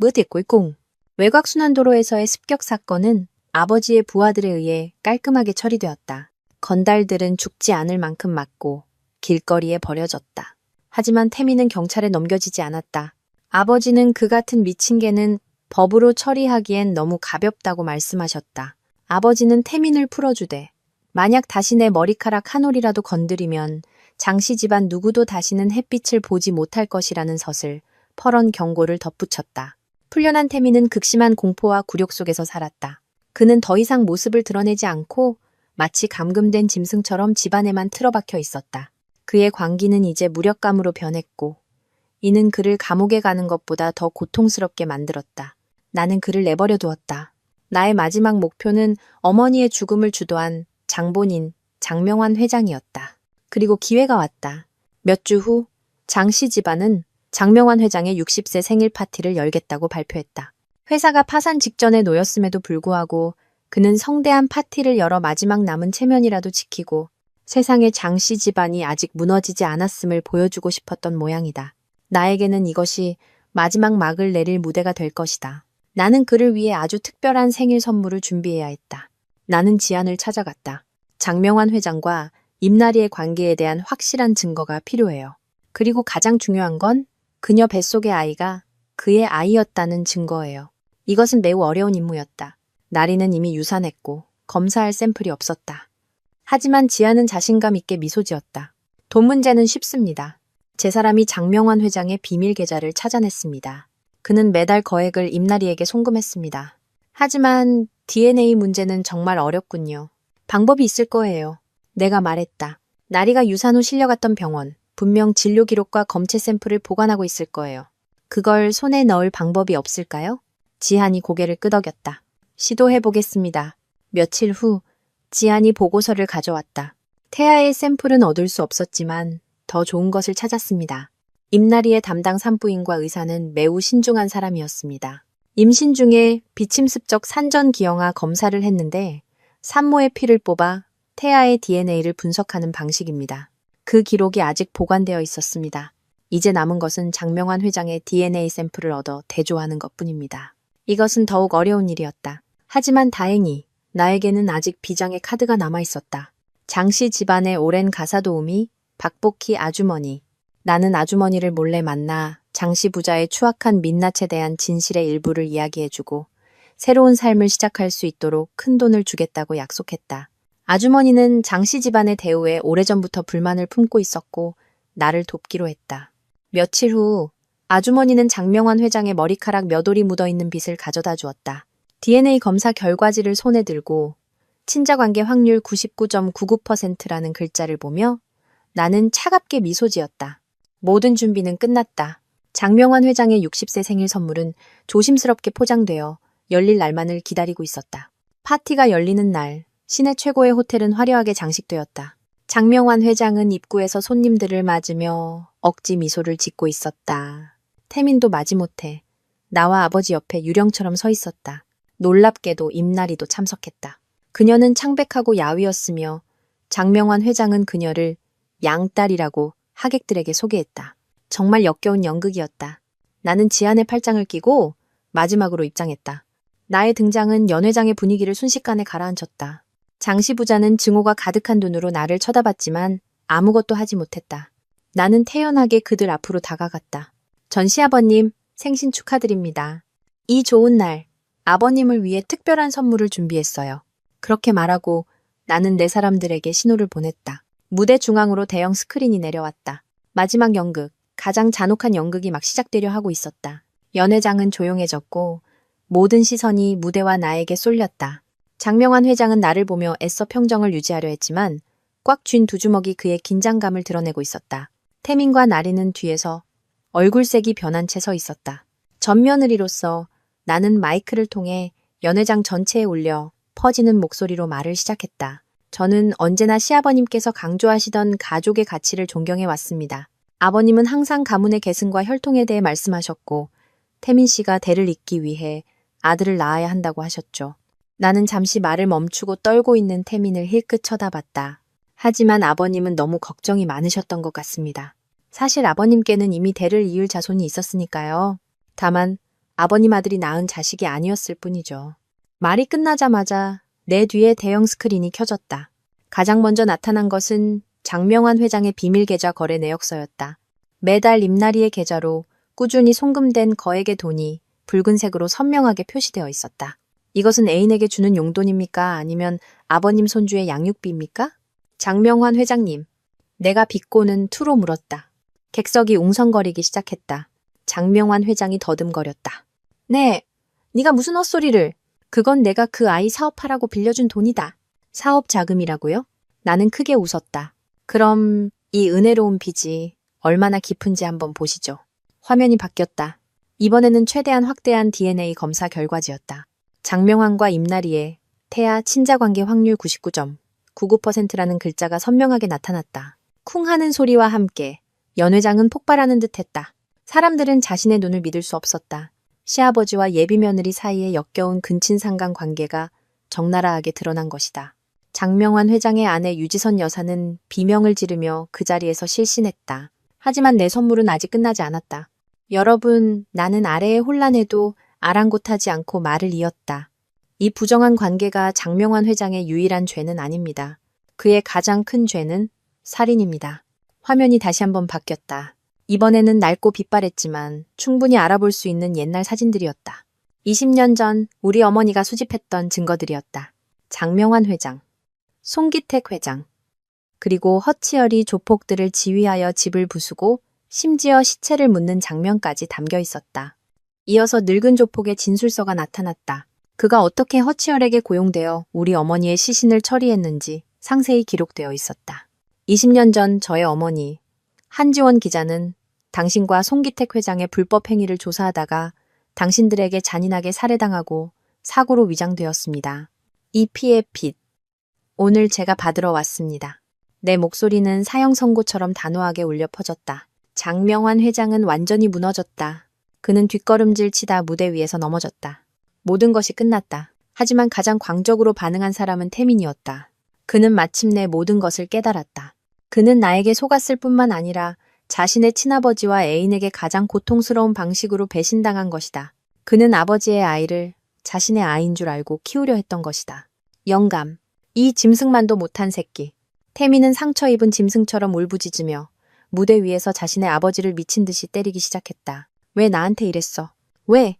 bữa tiệc cuối cùng. 외곽순환도로에서의 습격 사건은 아버지의 부하들에 의해 깔끔하게 처리되었다. 건달들은 죽지 않을 만큼 맞고 길거리에 버려졌다. 하지만 태미는 경찰에 넘겨지지 않았다. 아버지는 그 같은 미친 개는 법으로 처리하기엔 너무 가볍다고 말씀하셨다. 아버지는 태민을 풀어주되 만약 다시 내 머리카락 한 올이라도 건드리면 장씨 집안 누구도 다시는 햇빛을 보지 못할 것이라는 것을 펄언 경고를 덧붙였다. 풀려난 태민은 극심한 공포와 굴욕 속에서 살았다. 그는 더 이상 모습을 드러내지 않고 마치 감금된 짐승처럼 집안에만 틀어박혀 있었다. 그의 광기는 이제 무력감으로 변했고 이는 그를 감옥에 가는 것보다 더 고통스럽게 만들었다. 나는 그를 내버려 두었다. 나의 마지막 목표는 어머니의 죽음을 주도한 장본인 장명환 회장이었다. 그리고 기회가 왔다. 몇 주 후 장씨 집안은 장명환 회장의 60세 생일 파티를 열겠다고 발표했다. 회사가 파산 직전에 놓였음에도 불구하고 그는 성대한 파티를 열어 마지막 남은 체면이라도 지키고 세상에 장씨 집안이 아직 무너지지 않았음을 보여주고 싶었던 모양이다. 나에게는 이것이 마지막 막을 내릴 무대가 될 것이다. 나는 그를 위해 아주 특별한 생일 선물을 준비해야 했다. 나는 지안을 찾아갔다. 장명환 회장과 임나리의 관계에 대한 확실한 증거가 필요해요. 그리고 가장 중요한 건 그녀 뱃속의 아이가 그의 아이였다는 증거예요. 이것은 매우 어려운 임무였다. 나리는 이미 유산했고 검사할 샘플이 없었다. 하지만 지아는 자신감 있게 미소 지었다. 돈 문제는 쉽습니다. 제 사람이 장명환 회장의 비밀 계좌를 찾아냈습니다. 그는 매달 거액을 임나리에게 송금했습니다. 하지만 DNA 문제는 정말 어렵군요. 방법이 있을 거예요. 내가 말했다. 나리가 유산 후 실려갔던 병원, 분명 진료 기록과 검체 샘플을 보관하고 있을 거예요. 그걸 손에 넣을 방법이 없을까요? 지한이 고개를 끄덕였다. 시도해보겠습니다. 며칠 후 지한이 보고서를 가져왔다. 태아의 샘플은 얻을 수 없었지만 더 좋은 것을 찾았습니다. 임나리의 담당 산부인과 의사는 매우 신중한 사람이었습니다. 임신 중에 비침습적 산전기형아 검사를 했는데 산모의 피를 뽑아 태아의 DNA를 분석하는 방식입니다. 그 기록이 아직 보관되어 있었습니다. 이제 남은 것은 장명환 회장의 DNA 샘플을 얻어 대조하는 것뿐입니다. 이것은 더욱 어려운 일이었다. 하지만 다행히 나에게는 아직 비장의 카드가 남아있었다. 장씨 집안의 오랜 가사 도우미 박복희 아주머니. 나는 아주머니를 몰래 만나 장씨 부자의 추악한 민낯에 대한 진실의 일부를 이야기해주고 새로운 삶을 시작할 수 있도록 큰 돈을 주겠다고 약속했다. 아주머니는 장씨 집안의 대우에 오래전부터 불만을 품고 있었고 나를 돕기로 했다. 며칠 후 아주머니는 장명환 회장의 머리카락 몇 올이 묻어있는 빗을 가져다 주었다. DNA 검사 결과지를 손에 들고 친자관계 확률 99.99%라는 글자를 보며 나는 차갑게 미소 지었다. 모든 준비는 끝났다. 장명환 회장의 60세 생일 선물은 조심스럽게 포장되어 열릴 날만을 기다리고 있었다. 파티가 열리는 날, 시내 최고의 호텔은 화려하게 장식되었다. 장명환 회장은 입구에서 손님들을 맞으며 억지 미소를 짓고 있었다. 태민도 마지못해 나와 아버지 옆에 유령처럼 서 있었다. 놀랍게도 임나리도 참석했다. 그녀는 창백하고 야위었으며 장명환 회장은 그녀를 양딸이라고 하객들에게 소개했다. 정말 역겨운 연극이었다. 나는 지안의 팔짱을 끼고 마지막으로 입장했다. 나의 등장은 연회장의 분위기를 순식간에 가라앉혔다. 장씨 부자는 증오가 가득한 눈으로 나를 쳐다봤지만 아무것도 하지 못했다. 나는 태연하게 그들 앞으로 다가갔다. 전 시아버님, 생신 축하드립니다. 이 좋은 날, 아버님을 위해 특별한 선물을 준비했어요. 그렇게 말하고 나는 내 사람들에게 신호를 보냈다. 무대 중앙으로 대형 스크린이 내려왔다. 마지막 연극, 가장 잔혹한 연극이 막 시작되려 하고 있었다. 연회장은 조용해졌고 모든 시선이 무대와 나에게 쏠렸다. 장명환 회장은 나를 보며 애써 평정을 유지하려 했지만 꽉 쥔 두 주먹이 그의 긴장감을 드러내고 있었다. 태민과 나리는 뒤에서 얼굴색이 변한 채 서 있었다. 전며느리로서 나는 마이크를 통해 연회장 전체에 울려 퍼지는 목소리로 말을 시작했다. 저는 언제나 시아버님께서 강조하시던 가족의 가치를 존경해 왔습니다. 아버님은 항상 가문의 계승과 혈통에 대해 말씀하셨고 태민 씨가 대를 잇기 위해 아들을 낳아야 한다고 하셨죠. 나는 잠시 말을 멈추고 떨고 있는 태민을 힐끗 쳐다봤다. 하지만 아버님은 너무 걱정이 많으셨던 것 같습니다. 사실 아버님께는 이미 대를 이을 자손이 있었으니까요. 다만 아버님 아들이 낳은 자식이 아니었을 뿐이죠. 말이 끝나자마자 내 뒤에 대형 스크린이 켜졌다. 가장 먼저 나타난 것은 장명환 회장의 비밀 계좌 거래 내역서였다. 매달 임나리의 계좌로 꾸준히 송금된 거액의 돈이 붉은색으로 선명하게 표시되어 있었다. 이것은 애인에게 주는 용돈입니까? 아니면 아버님 손주의 양육비입니까? 장명환 회장님, 내가 비꼬는 투로 물었다. 객석이 웅성거리기 시작했다. 장명환 회장이 더듬거렸다. 네, 네가 무슨 헛소리를. 그건 내가 그 아이 사업하라고 빌려준 돈이다. 사업 자금이라고요? 나는 크게 웃었다. 그럼 이 은혜로운 빚이 얼마나 깊은지 한번 보시죠. 화면이 바뀌었다. 이번에는 최대한 확대한 DNA 검사 결과지였다. 장명환과 임나리의 태아 친자관계 확률 99.99%라는 글자가 선명하게 나타났다. 쿵 하는 소리와 함께 연 회장은 폭발하는 듯 했다. 사람들은 자신의 눈을 믿을 수 없었다. 시아버지와 예비 며느리 사이에 역겨운 근친상간 관계가 적나라하게 드러난 것이다. 장명환 회장의 아내 유지선 여사는 비명을 지르며 그 자리에서 실신했다. 하지만 내 선물은 아직 끝나지 않았다. 여러분, 나는 아래의 혼란에도 아랑곳하지 않고 말을 이었다. 이 부정한 관계가 장명환 회장의 유일한 죄는 아닙니다. 그의 가장 큰 죄는 살인입니다. 화면이 다시 한번 바뀌었다. 이번에는 낡고 빛바랬지만 충분히 알아볼 수 있는 옛날 사진들이었다. 20년 전 우리 어머니가 수집했던 증거들이었다. 장명환 회장, 송기택 회장, 그리고 허치열이 조폭들을 지휘하여 집을 부수고 심지어 시체를 묻는 장면까지 담겨 있었다. 이어서 늙은 조폭의 진술서가 나타났다. 그가 어떻게 허치열에게 고용되어 우리 어머니의 시신을 처리했는지 상세히 기록되어 있었다. 20년 전 저의 어머니, 한지원 기자는 당신과 송기택 회장의 불법 행위를 조사하다가 당신들에게 잔인하게 살해당하고 사고로 위장되었습니다. 이 피의 빚, 오늘 제가 받으러 왔습니다. 내 목소리는 사형 선고처럼 단호하게 울려 퍼졌다. 장명환 회장은 완전히 무너졌다. 그는 뒷걸음질 치다 무대 위에서 넘어졌다. 모든 것이 끝났다. 하지만 가장 광적으로 반응한 사람은 태민이었다. 그는 마침내 모든 것을 깨달았다. 그는 나에게 속았을 뿐만 아니라 자신의 친아버지와 애인에게 가장 고통스러운 방식으로 배신당한 것이다. 그는 아버지의 아이를 자신의 아이인 줄 알고 키우려 했던 것이다. 영감, 이 짐승만도 못한 새끼. 태민은 상처 입은 짐승처럼 울부짖으며 무대 위에서 자신의 아버지를 미친 듯이 때리기 시작했다. 왜 나한테 이랬어? 왜?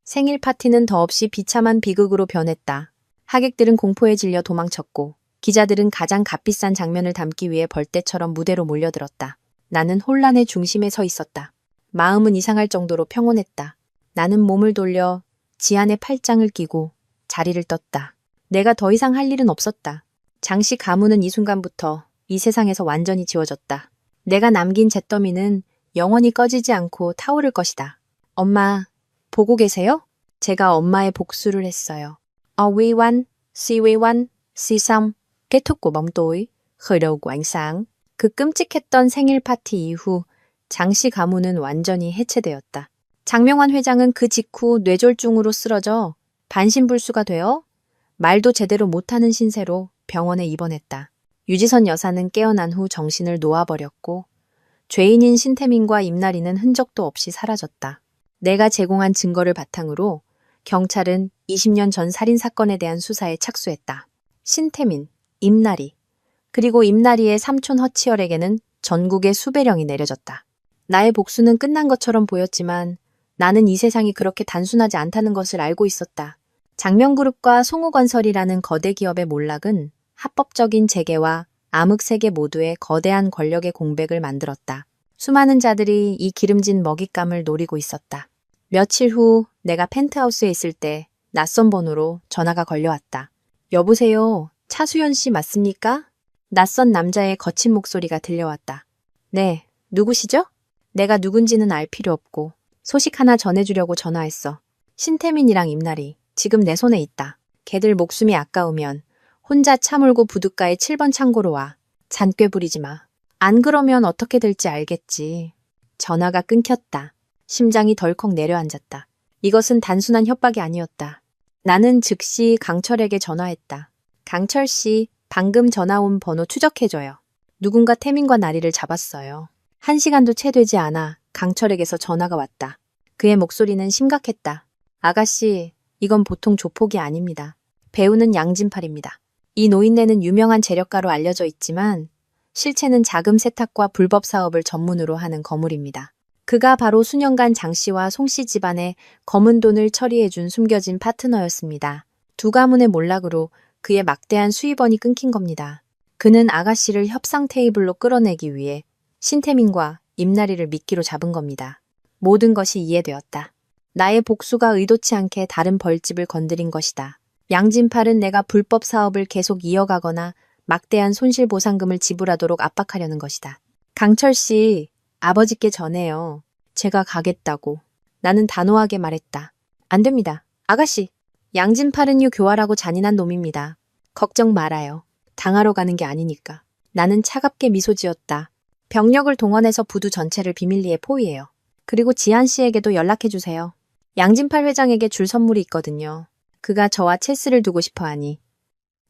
생일 파티는 더없이 비참한 비극으로 변했다. 하객들은 공포에 질려 도망쳤고 기자들은 가장 값비싼 장면을 담기 위해 벌떼처럼 무대로 몰려들었다. 나는 혼란의 중심에 서 있었다. 마음은 이상할 정도로 평온했다. 나는 몸을 돌려 지안의 팔짱을 끼고 자리를 떴다. 내가 더 이상 할 일은 없었다. 장씨 가문은 이 순간부터 이 세상에서 완전히 지워졌다. 내가 남긴 잿더미는 영원히 꺼지지 않고 타오를 것이다. 엄마, 보고 계세요? 제가 엄마의 복수를 했어요. Obi-Wan, Siwi-Wan, Si-Sam, kết thúc của bóng tối, khởi đầu của ánh sáng. 그 끔찍했던 생일 파티 이후 장씨 가문은 완전히 해체되었다. 장명환 회장은 그 직후 뇌졸중으로 쓰러져 반신불수가 되어 말도 제대로 못하는 신세로 병원에 입원했다. 유지선 여사는 깨어난 후 정신을 놓아버렸고 죄인인 신태민과 임나리는 흔적도 없이 사라졌다. 내가 제공한 증거를 바탕으로 경찰은 20년 전 살인사건에 대한 수사에 착수했다. 신태민, 임나리, 그리고 임나리의 삼촌 허치열에게는 전국의 수배령이 내려졌다. 나의 복수는 끝난 것처럼 보였지만 나는 이 세상이 그렇게 단순하지 않다는 것을 알고 있었다. 장명그룹과 송우건설이라는 거대 기업의 몰락은 합법적인 재계와 암흑세계 모두의 거대한 권력의 공백을 만들었다. 수많은 자들이 이 기름진 먹잇감을 노리고 있었다. 며칠 후 내가 펜트하우스에 있을 때 낯선 번호로 전화가 걸려왔다. 여보세요, 차수연 씨 맞습니까? 낯선 남자의 거친 목소리가 들려왔다. 네, 누구시죠? 내가 누군지는 알 필요 없고 소식 하나 전해주려고 전화했어. 신태민이랑 임나리, 지금 내 손에 있다. 걔들 목숨이 아까우면 혼자 차 몰고 부둣가의 7번 창고로 와. 잔꾀 부리지 마. 안 그러면 어떻게 될지 알겠지. 전화가 끊겼다. 심장이 덜컥 내려앉았다. 이것은 단순한 협박이 아니었다. 나는 즉시 강철에게 전화했다. 강철 씨, 방금 전화 온 번호 추적해줘요. 누군가 태민과 나리를 잡았어요. 1시간도 채 되지 않아 강철에게서 전화가 왔다. 그의 목소리는 심각했다. 아가씨, 이건 보통 조폭이 아닙니다. 배우는 양진팔입니다. 이 노인네는 유명한 재력가로 알려져 있지만 실체는 자금 세탁과 불법 사업을 전문으로 하는 거물입니다. 그가 바로 수년간 장 씨와 송 씨 집안의 검은 돈을 처리해준 숨겨진 파트너였습니다. 두 가문의 몰락으로 그의 막대한 수입원이 끊긴 겁니다. 그는 아가씨를 협상 테이블로 끌어내기 위해 신태민과 임나리를 미끼로 잡은 겁니다. 모든 것이 이해되었다. 나의 복수가 의도치 않게 다른 벌집을 건드린 것이다. 양진팔은 내가 불법 사업을 계속 이어가거나 막대한 손실보상금을 지불하도록 압박하려는 것이다. 강철 씨, 아버지께 전해요. 제가 가겠다고. 나는 단호하게 말했다. 안 됩니다. 아가씨, 양진팔은요 교활하고 잔인한 놈입니다. 걱정 말아요. 당하러 가는 게 아니니까. 나는 차갑게 미소 지었다. 병력을 동원해서 부두 전체를 비밀리에 포위해요. 그리고 지한 씨에게도 연락해주세요. 양진팔 회장에게 줄 선물이 있거든요. 그가 저와 체스를 두고 싶어 하니.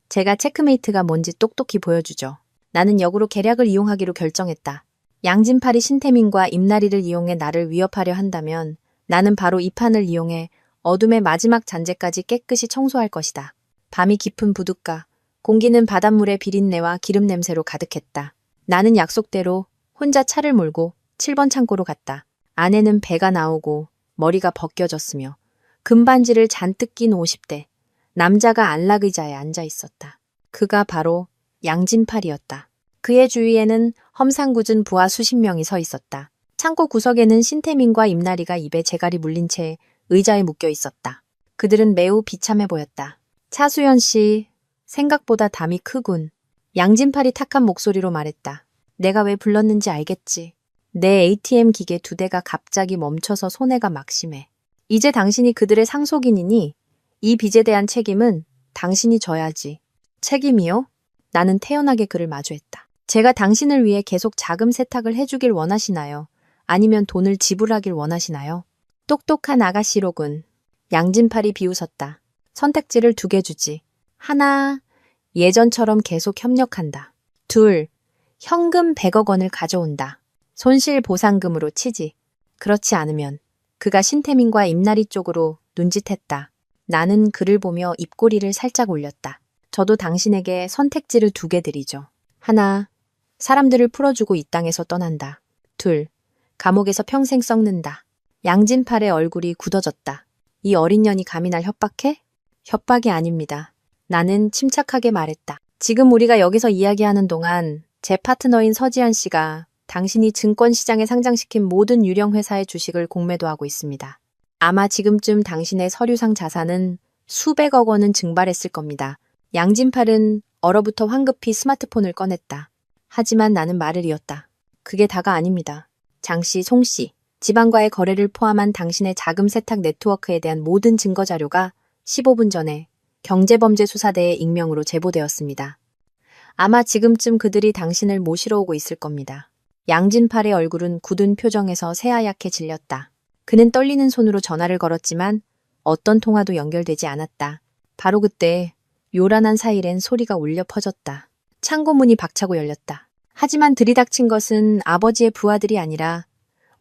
제가 체크메이트가 뭔지 똑똑히 보여주죠. 나는 역으로 계략을 이용하기로 결정했다. 양진팔이 신태민과 임나리를 이용해 나를 위협하려 한다면 나는 바로 이 판을 이용해 어둠의 마지막 잔재까지 깨끗이 청소할 것이다. 밤이 깊은 부둣가, 공기는 바닷물의 비린내와 기름 냄새로 가득했다. 나는 약속대로 혼자 차를 몰고 7번 창고로 갔다. 안에는 배가 나오고 머리가 벗겨졌으며 금반지를 잔뜩 낀 50대 남자가 안락의자에 앉아 있었다. 그가 바로 양진팔이었다. 그의 주위에는 험상궂은 부하 수십 명이 서 있었다. 창고 구석에는 신태민과 임나리가 입에 재갈이 물린 채 의자에 묶여 있었다. 그들은 매우 비참해 보였다. 차수연 씨, 생각보다 담이 크군. 양진팔이 탁한 목소리로 말했다. 내가 왜 불렀는지 알겠지. 내 ATM 기계 2대가 갑자기 멈춰서 손해가 막심해. 이제 당신이 그들의 상속인이니 이 빚에 대한 책임은 당신이 져야지. 책임이요? 나는 태연하게 그를 마주했다. 제가 당신을 위해 계속 자금 세탁을 해주길 원하시나요? 아니면 돈을 지불하길 원하시나요? 똑똑한 아가씨로군. 양진팔이 비웃었다. 선택지를 2개 주지. 하나, 예전처럼 계속 협력한다. 둘, 현금 100억 원을 가져온다. 손실보상금으로 치지. 그렇지 않으면 그가 신태민과 임나리 쪽으로 눈짓했다. 나는 그를 보며 입꼬리를 살짝 올렸다. 저도 당신에게 선택지를 2개 드리죠. 하나, 사람들을 풀어주고 이 땅에서 떠난다. 둘, 감옥에서 평생 썩는다. 양진팔의 얼굴이 굳어졌다. 이 어린 년이 감히 날 협박해? 협박이 아닙니다. 나는 침착하게 말했다. 지금 우리가 여기서 이야기하는 동안 제 파트너인 서지한 씨가 당신이 증권시장에 상장시킨 모든 유령 회사의 주식을 공매도 하고 있습니다. 아마 지금쯤 당신의 서류상 자산은 수백억 원은 증발했을 겁니다. 양진팔은 얼어붙어 황급히 스마트폰을 꺼냈다. 하지만 나는 말을 이었다. 그게 다가 아닙니다. 장씨, 송씨, 지방과의 거래를 포함한 당신의 자금 세탁 네트워크에 대한 모든 증거 자료가 15분 전에 경제범죄수사대의 익명으로 제보되었습니다. 아마 지금쯤 그들이 당신을 모시러 오고 있을 겁니다. 양진팔의 얼굴은 굳은 표정에서 새하얗게 질렸다. 그는 떨리는 손으로 전화를 걸었지만 어떤 통화도 연결되지 않았다. 바로 그때 요란한 사이렌 소리가 울려 퍼졌다. 창고 문이 박차고 열렸다. 하지만 들이닥친 것은 아버지의 부하들이 아니라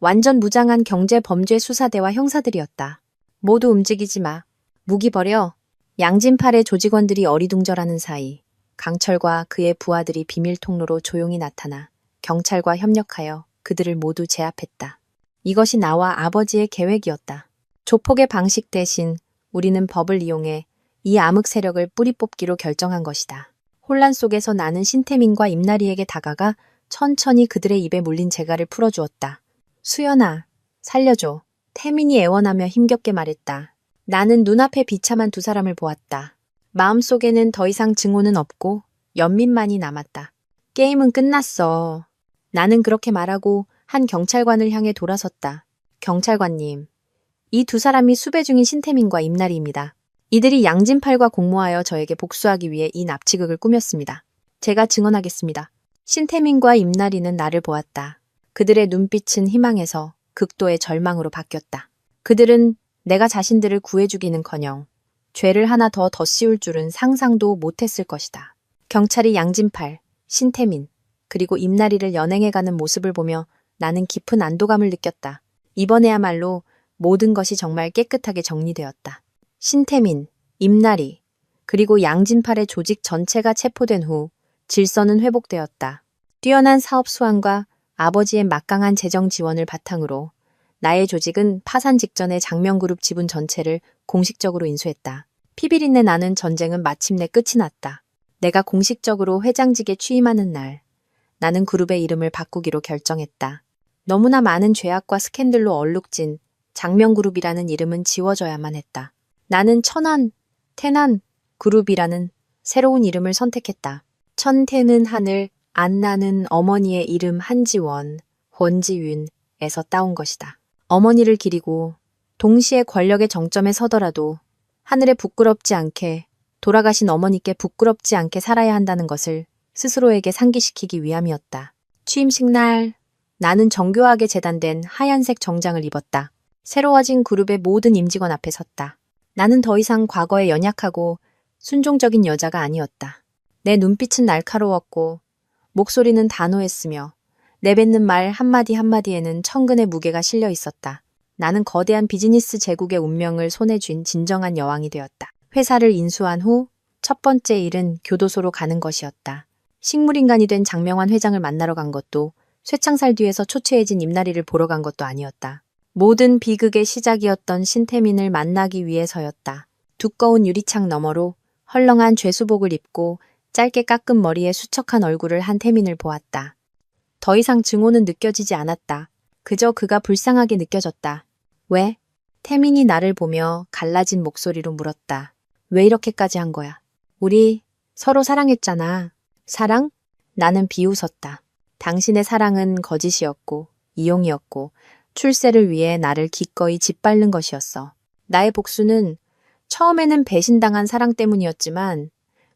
완전 무장한 경제범죄수사대와 형사들이었다. 모두 움직이지 마. 무기 버려. 양진팔의 조직원들이 어리둥절하는 사이 강철과 그의 부하들이 비밀 통로로 조용히 나타나 경찰과 협력하여 그들을 모두 제압했다. 이것이 나와 아버지의 계획이었다. 조폭의 방식 대신 우리는 법을 이용해 이 암흑 세력을 뿌리 뽑기로 결정한 것이다. 혼란 속에서 나는 신태민과 임나리에게 다가가 천천히 그들의 입에 물린 재갈을 풀어주었다. 수연아, 살려줘. 태민이 애원하며 힘겹게 말했다. 나는 눈앞에 비참한 2사람을 보았다. 마음속에는 더 이상 증오는 없고 연민만이 남았다. 게임은 끝났어. 나는 그렇게 말하고 한 경찰관을 향해 돌아섰다. 경찰관님, 이 2사람이 수배 중인 신태민과 임나리입니다. 이들이 양진팔과 공모하여 저에게 복수하기 위해 이 납치극을 꾸몄습니다. 제가 증언하겠습니다. 신태민과 임나리는 나를 보았다. 그들의 눈빛은 희망에서 극도의 절망으로 바뀌었다. 그들은 내가 자신들을 구해주기는커녕 죄를 하나 더 씌울 줄은 상상도 못했을 것이다. 경찰이 양진팔, 신태민, 그리고 임나리를 연행해가는 모습을 보며 나는 깊은 안도감을 느꼈다. 이번에야말로 모든 것이 정말 깨끗하게 정리되었다. 신태민, 임나리, 그리고 양진팔의 조직 전체가 체포된 후 질서는 회복되었다. 뛰어난 사업 수완과 아버지의 막강한 재정 지원을 바탕으로 나의 조직은 파산 직전에 장명그룹 지분 전체를 공식적으로 인수했다. 피비린내 나는 전쟁은 마침내 끝이 났다. 내가 공식적으로 회장직에 취임하는 날, 나는 그룹의 이름을 바꾸기로 결정했다. 너무나 많은 죄악과 스캔들로 얼룩진 장명그룹이라는 이름은 지워져야만 했다. 나는 천안, 태난, 그룹이라는 새로운 이름을 선택했다. 천태는 하늘, 안나는 어머니의 이름 한지원, 권지윤에서 따온 것이다. 어머니를 기리고 동시에 권력의 정점에 서더라도 하늘에 부끄럽지 않게, 돌아가신 어머니께 부끄럽지 않게 살아야 한다는 것을 스스로에게 상기시키기 위함이었다. 취임식 날, 나는 정교하게 재단된 하얀색 정장을 입었다. 새로워진 그룹의 모든 임직원 앞에 섰다. 나는 더 이상 과거에 연약하고 순종적인 여자가 아니었다. 내 눈빛은 날카로웠고 목소리는 단호했으며 내뱉는 말 한마디 한마디에는 천근의 무게가 실려 있었다. 나는 거대한 비즈니스 제국의 운명을 손에 쥔 진정한 여왕이 되었다. 회사를 인수한 후 첫 번째 일은 교도소로 가는 것이었다. 식물인간이 된 장명환 회장을 만나러 간 것도, 쇠창살 뒤에서 초췌해진 임나리를 보러 간 것도 아니었다. 모든 비극의 시작이었던 신태민을 만나기 위해서였다. 두꺼운 유리창 너머로 헐렁한 죄수복을 입고 짧게 깎은 머리에 수척한 얼굴을 한 태민을 보았다. 더 이상 증오는 느껴지지 않았다. 그저 그가 불쌍하게 느껴졌다. 왜? 태민이 나를 보며 갈라진 목소리로 물었다. 왜 이렇게까지 한 거야? 우리 서로 사랑했잖아. 사랑? 나는 비웃었다. 당신의 사랑은 거짓이었고 이용이었고 출세를 위해 나를 기꺼이 짓밟는 것이었어. 나의 복수는 처음에는 배신당한 사랑 때문이었지만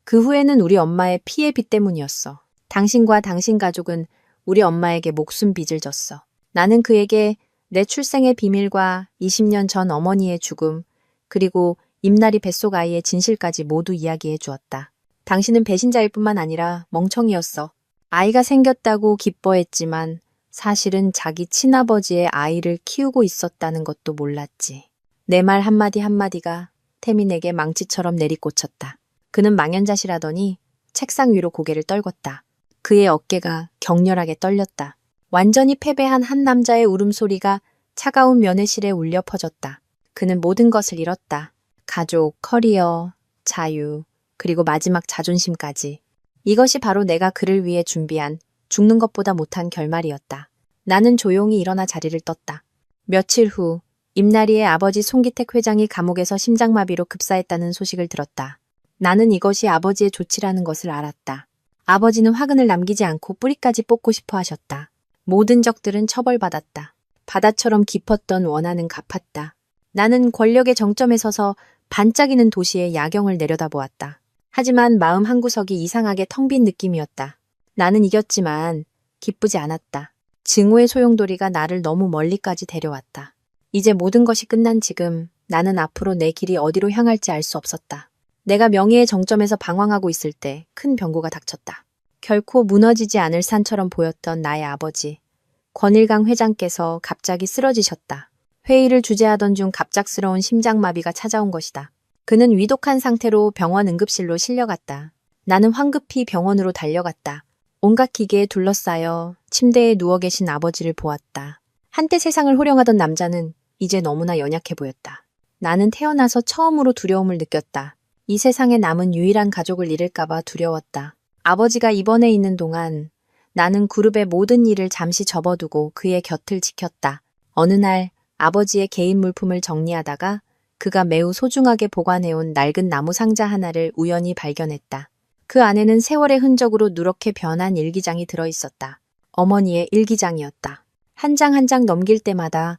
그 후에는 우리 엄마의 피해 빚 때문이었어. 당신과 당신 가족은 우리 엄마에게 목숨 빚을 졌어. 나는 그에게 내 출생의 비밀과 20년 전 어머니의 죽음, 그리고 임나리 뱃속 아이의 진실까지 모두 이야기해 주었다. 당신은 배신자일 뿐만 아니라 멍청이였어. 아이가 생겼다고 기뻐했지만 사실은 자기 친아버지의 아이를 키우고 있었다는 것도 몰랐지. 내 말 한마디 한마디가 태민에게 망치처럼 내리꽂혔다. 그는 망연자실하더니 책상 위로 고개를 떨궜다. 그의 어깨가 격렬하게 떨렸다. 완전히 패배한 한 남자의 울음소리가 차가운 면회실에 울려 퍼졌다. 그는 모든 것을 잃었다. 가족, 커리어, 자유, 그리고 마지막 자존심까지. 이것이 바로 내가 그를 위해 준비한 죽는 것보다 못한 결말이었다. 나는 조용히 일어나 자리를 떴다. 며칠 후 임나리의 아버지 송기택 회장이 감옥에서 심장마비로 급사했다는 소식을 들었다. 나는 이것이 아버지의 조치라는 것을 알았다. 아버지는 화근을 남기지 않고 뿌리까지 뽑고 싶어 하셨다. 모든 적들은 처벌받았다. 바다처럼 깊었던 원한은 갚았다. 나는 권력의 정점에 서서 반짝이는 도시의 야경을 내려다보았다. 하지만 마음 한구석이 이상하게 텅 빈 느낌이었다. 나는 이겼지만 기쁘지 않았다. 증오의 소용돌이가 나를 너무 멀리까지 데려왔다. 이제 모든 것이 끝난 지금 나는 앞으로 내 길이 어디로 향할지 알 수 없었다. 내가 명예의 정점에서 방황하고 있을 때 큰 변고가 닥쳤다. 결코 무너지지 않을 산처럼 보였던 나의 아버지, 권일강 회장께서 갑자기 쓰러지셨다. 회의를 주재하던 중 갑작스러운 심장마비가 찾아온 것이다. 그는 위독한 상태로 병원 응급실로 실려갔다. 나는 황급히 병원으로 달려갔다. 온갖 기계에 둘러싸여 침대에 누워 계신 아버지를 보았다. 한때 세상을 호령하던 남자는 이제 너무나 연약해 보였다. 나는 태어나서 처음으로 두려움을 느꼈다. 이 세상에 남은 유일한 가족을 잃을까봐 두려웠다. 아버지가 입원해 있는 동안 나는 그룹의 모든 일을 잠시 접어두고 그의 곁을 지켰다. 어느 날 아버지의 개인 물품을 정리하다가 그가 매우 소중하게 보관해온 낡은 나무 상자 하나를 우연히 발견했다. 그 안에는 세월의 흔적으로 누렇게 변한 일기장이 들어있었다. 어머니의 일기장이었다. 한 장 한 장 넘길 때마다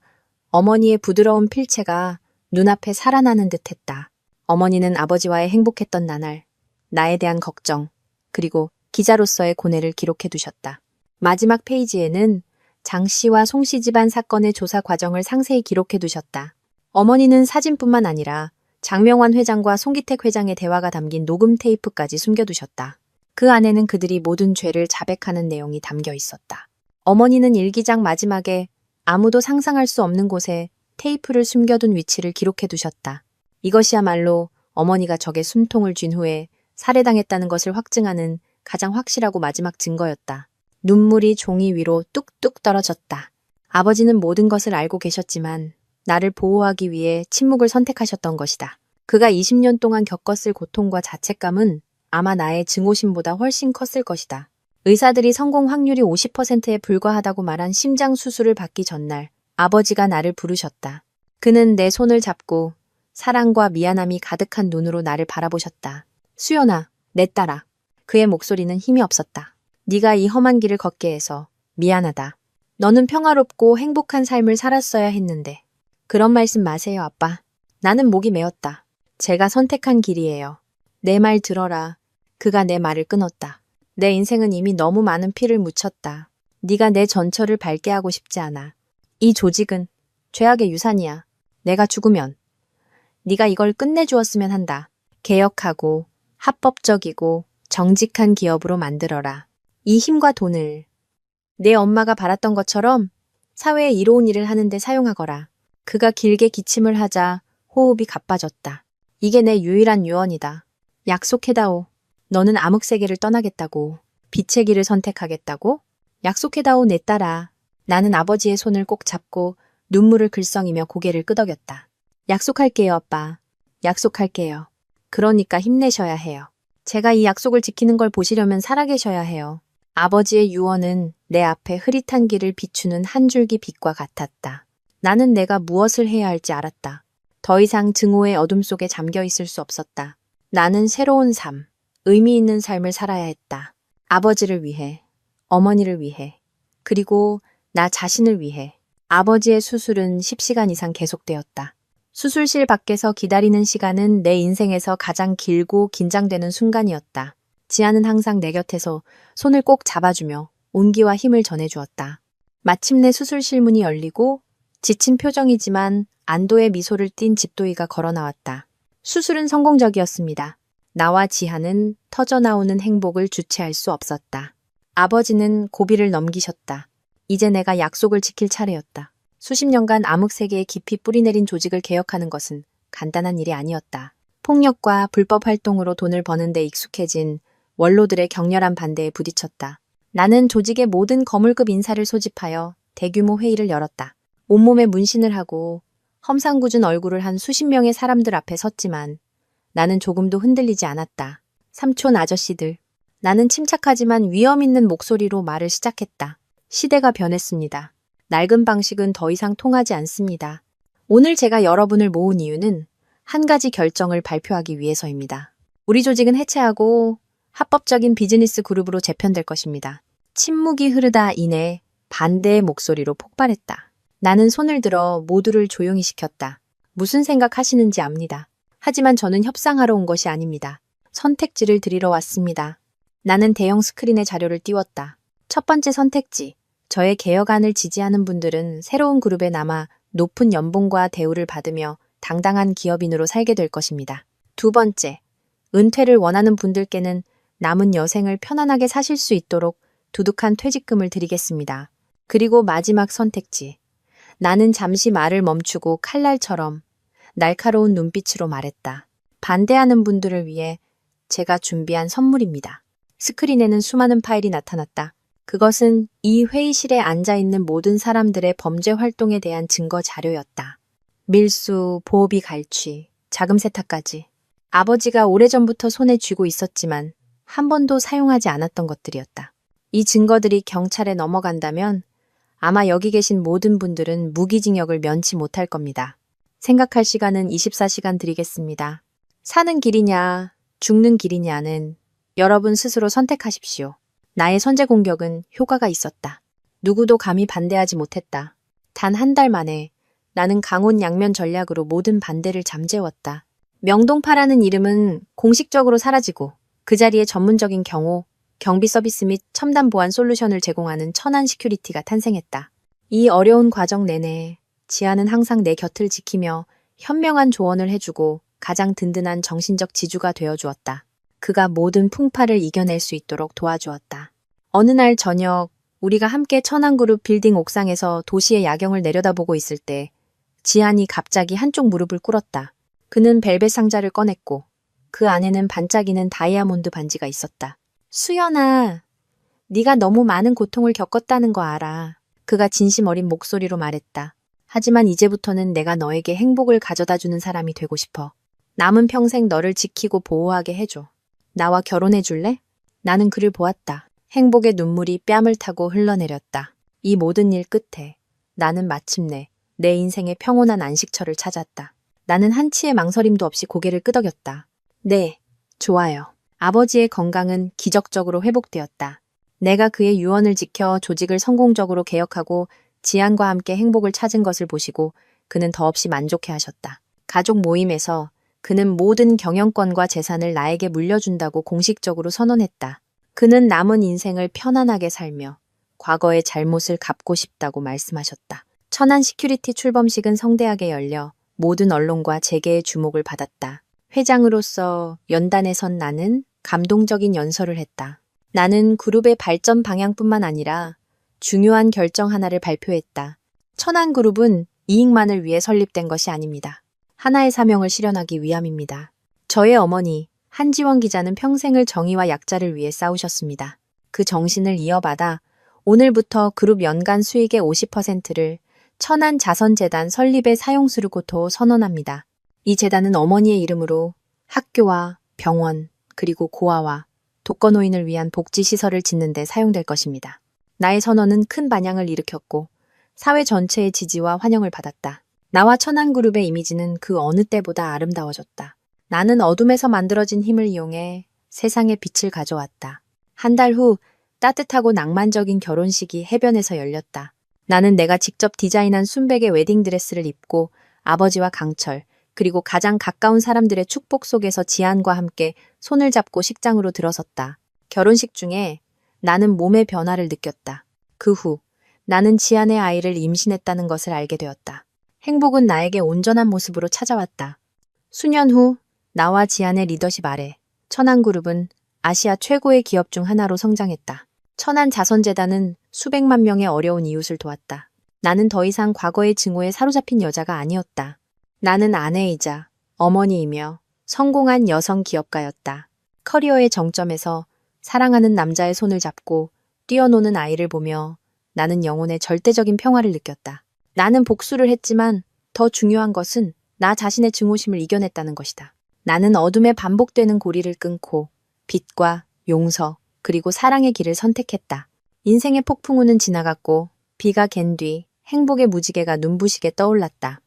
어머니의 부드러운 필체가 눈앞에 살아나는 듯했다. 어머니는 아버지와의 행복했던 나날, 나에 대한 걱정, 그리고 기자로서의 고뇌를 기록해 두셨다. 마지막 페이지에는 장 씨와 송 씨 집안 사건의 조사 과정을 상세히 기록해 두셨다. 어머니는 사진뿐만 아니라 장명환 회장과 송기택 회장의 대화가 담긴 녹음 테이프까지 숨겨두셨다. 그 안에는 그들이 모든 죄를 자백하는 내용이 담겨 있었다. 어머니는 일기장 마지막에 아무도 상상할 수 없는 곳에 테이프를 숨겨둔 위치를 기록해 두셨다. 이것이야말로 어머니가 적의 숨통을 쥔 후에 살해당했다는 것을 확증하는 가장 확실하고 마지막 증거였다. 눈물이 종이 위로 뚝뚝 떨어졌다. 아버지는 모든 것을 알고 계셨지만 나를 보호하기 위해 침묵을 선택하셨던 것이다. 그가 20년 동안 겪었을 고통과 자책감은 아마 나의 증오심보다 훨씬 컸을 것이다. 의사들이 성공 확률이 50%에 불과하다고 말한 심장 수술을 받기 전날 아버지가 나를 부르셨다. 그는 내 손을 잡고 사랑과 미안함이 가득한 눈으로 나를 바라보셨다. 수연아, 내 딸아. 그의 목소리는 힘이 없었다. 네가 이 험한 길을 걷게 해서 미안하다. 너는 평화롭고 행복한 삶을 살았어야 했는데. 그런 말씀 마세요, 아빠. 나는 목이 메었다. 제가 선택한 길이에요. 내 말 들어라. 그가 내 말을 끊었다. 내 인생은 이미 너무 많은 피를 묻혔다. 네가 내 전철을 밟게 하고 싶지 않아. 이 조직은 죄악의 유산이야. 내가 죽으면 네가 이걸 끝내주었으면 한다. 개혁하고 합법적이고 정직한 기업으로 만들어라. 이 힘과 돈을 내 엄마가 바랐던 것처럼 사회에 이로운 일을 하는데 사용하거라. 그가 길게 기침을 하자 호흡이 가빠졌다. 이게 내 유일한 유언이다. 약속해다오. 너는 암흑세계를 떠나겠다고. 빛의 길을 선택하겠다고? 약속해다오, 내 딸아. 나는 아버지의 손을 꼭 잡고 눈물을 글썽이며 고개를 끄덕였다. 약속할게요, 아빠. 약속할게요. 그러니까 힘내셔야 해요. 제가 이 약속을 지키는 걸 보시려면 살아계셔야 해요. 아버지의 유언은 내 앞에 흐릿한 길을 비추는 한 줄기 빛과 같았다. 나는 내가 무엇을 해야 할지 알았다. 더 이상 증오의 어둠 속에 잠겨 있을 수 없었다. 나는 새로운 삶, 의미 있는 삶을 살아야 했다. 아버지를 위해, 어머니를 위해, 그리고 나 자신을 위해. 아버지의 수술은 10시간 이상 계속되었다. 수술실 밖에서 기다리는 시간은 내 인생에서 가장 길고 긴장되는 순간이었다. 지아는 항상 내 곁에서 손을 꼭 잡아주며 온기와 힘을 전해주었다. 마침내 수술실 문이 열리고 지친 표정이지만 안도의 미소를 띤 집도이가 걸어 나왔다. 수술은 성공적이었습니다. 나와 지하는 터져나오는 행복을 주체할 수 없었다. 아버지는 고비를 넘기셨다. 이제 내가 약속을 지킬 차례였다. 수십 년간 암흑세계에 깊이 뿌리내린 조직을 개혁하는 것은 간단한 일이 아니었다. 폭력과 불법 활동으로 돈을 버는 데 익숙해진 원로들의 격렬한 반대에 부딪혔다. 나는 조직의 모든 거물급 인사를 소집하여 대규모 회의를 열었다. 온몸에 문신을 하고 험상궂은 얼굴을 한 수십 명의 사람들 앞에 섰지만 나는 조금도 흔들리지 않았다. 삼촌 아저씨들. 나는 침착하지만 위험 있는 목소리로 말을 시작했다. 시대가 변했습니다. 낡은 방식은 더 이상 통하지 않습니다. 오늘 제가 여러분을 모은 이유는 한 가지 결정을 발표하기 위해서입니다. 우리 조직은 해체하고 합법적인 비즈니스 그룹으로 재편될 것입니다. 침묵이 흐르다 이내 반대의 목소리로 폭발했다. 나는 손을 들어 모두를 조용히 시켰다. 무슨 생각하시는지 압니다. 하지만 저는 협상하러 온 것이 아닙니다. 선택지를 드리러 왔습니다. 나는 대형 스크린에 자료를 띄웠다. 첫 번째 선택지. 저의 개혁안을 지지하는 분들은 새로운 그룹에 남아 높은 연봉과 대우를 받으며 당당한 기업인으로 살게 될 것입니다. 두 번째, 은퇴를 원하는 분들께는 남은 여생을 편안하게 사실 수 있도록 두둑한 퇴직금을 드리겠습니다. 그리고 마지막 선택지. 나는 잠시 말을 멈추고 칼날처럼 날카로운 눈빛으로 말했다. 반대하는 분들을 위해 제가 준비한 선물입니다. 스크린에는 수많은 파일이 나타났다. 그것은 이 회의실에 앉아있는 모든 사람들의 범죄 활동에 대한 증거 자료였다. 밀수, 보호비 갈취, 자금 세탁까지. 아버지가 오래전부터 손에 쥐고 있었지만 한 번도 사용하지 않았던 것들이었다. 이 증거들이 경찰에 넘어간다면 아마 여기 계신 모든 분들은 무기징역을 면치 못할 겁니다. 생각할 시간은 24시간 드리겠습니다. 사는 길이냐, 죽는 길이냐는 여러분 스스로 선택하십시오. 나의 선제 공격은 효과가 있었다. 누구도 감히 반대하지 못했다. 단 한 달 만에 나는 강온 양면 전략으로 모든 반대를 잠재웠다. 명동파라는 이름은 공식적으로 사라지고 그 자리에 전문적인 경호, 경비 서비스 및 첨단 보안 솔루션을 제공하는 천안 시큐리티가 탄생했다. 이 어려운 과정 내내 지아는 항상 내 곁을 지키며 현명한 조언을 해주고 가장 든든한 정신적 지주가 되어주었다. 그가 모든 풍파를 이겨낼 수 있도록 도와주었다. 어느 날 저녁 우리가 함께 천안그룹 빌딩 옥상에서 도시의 야경을 내려다보고 있을 때 지안이 갑자기 한쪽 무릎을 꿇었다. 그는 벨벳 상자를 꺼냈고 그 안에는 반짝이는 다이아몬드 반지가 있었다. 수연아, 네가 너무 많은 고통을 겪었다는 거 알아. 그가 진심 어린 목소리로 말했다. 하지만 이제부터는 내가 너에게 행복을 가져다주는 사람이 되고 싶어. 남은 평생 너를 지키고 보호하게 해줘. 나와 결혼해 줄래? 나는 그를 보았다. 행복의 눈물이 뺨을 타고 흘러내렸다. 이 모든 일 끝에 나는 마침내 내 인생의 평온한 안식처를 찾았다. 나는 한치의 망설임도 없이 고개를 끄덕였다. 네, 좋아요. 아버지의 건강은 기적적으로 회복되었다. 내가 그의 유언을 지켜 조직을 성공적으로 개혁하고 지안과 함께 행복을 찾은 것을 보시고 그는 더없이 만족해 하셨다. 가족 모임에서 그는 모든 경영권과 재산을 나에게 물려준다고 공식적으로 선언했다. 그는 남은 인생을 편안하게 살며 과거의 잘못을 갚고 싶다고 말씀하셨다. 천안 시큐리티 출범식은 성대하게 열려 모든 언론과 재계의 주목을 받았다. 회장으로서 연단에 선 나는 감동적인 연설을 했다. 나는 그룹의 발전 방향뿐만 아니라 중요한 결정 하나를 발표했다. 천안그룹은 이익만을 위해 설립된 것이 아닙니다. 하나의 사명을 실현하기 위함입니다. 저의 어머니 한지원 기자는 평생을 정의와 약자를 위해 싸우셨습니다. 그 정신을 이어받아 오늘부터 그룹 연간 수익의 50%를 천안자선재단 설립에 사용수르고도 선언합니다. 이 재단은 어머니의 이름으로 학교와 병원 그리고 고아와 독거노인을 위한 복지시설을 짓는 데 사용될 것입니다. 나의 선언은 큰 반향을 일으켰고 사회 전체의 지지와 환영을 받았다. 나와 천안그룹의 이미지는 그 어느 때보다 아름다워졌다. 나는 어둠에서 만들어진 힘을 이용해 세상에 빛을 가져왔다. 한 달 후 따뜻하고 낭만적인 결혼식이 해변에서 열렸다. 나는 내가 직접 디자인한 순백의 웨딩드레스를 입고 아버지와 강철, 그리고 가장 가까운 사람들의 축복 속에서 지안과 함께 손을 잡고 식장으로 들어섰다. 결혼식 중에 나는 몸의 변화를 느꼈다. 그 후 나는 지안의 아이를 임신했다는 것을 알게 되었다. 행복은 나에게 온전한 모습으로 찾아왔다. 수년 후 나와 지안의 리더십 아래 천안그룹은 아시아 최고의 기업 중 하나로 성장했다. 천안자선재단은 수백만 명의 어려운 이웃을 도왔다. 나는 더 이상 과거의 증오에 사로잡힌 여자가 아니었다. 나는 아내이자 어머니이며 성공한 여성 기업가였다. 커리어의 정점에서 사랑하는 남자의 손을 잡고 뛰어노는 아이를 보며 나는 영혼의 절대적인 평화를 느꼈다. 나는 복수를 했지만 더 중요한 것은 나 자신의 증오심을 이겨냈다는 것이다. 나는 어둠에 반복되는 고리를 끊고 빛과 용서 그리고 사랑의 길을 선택했다. 인생의 폭풍우는 지나갔고 비가 갠 뒤 행복의 무지개가 눈부시게 떠올랐다.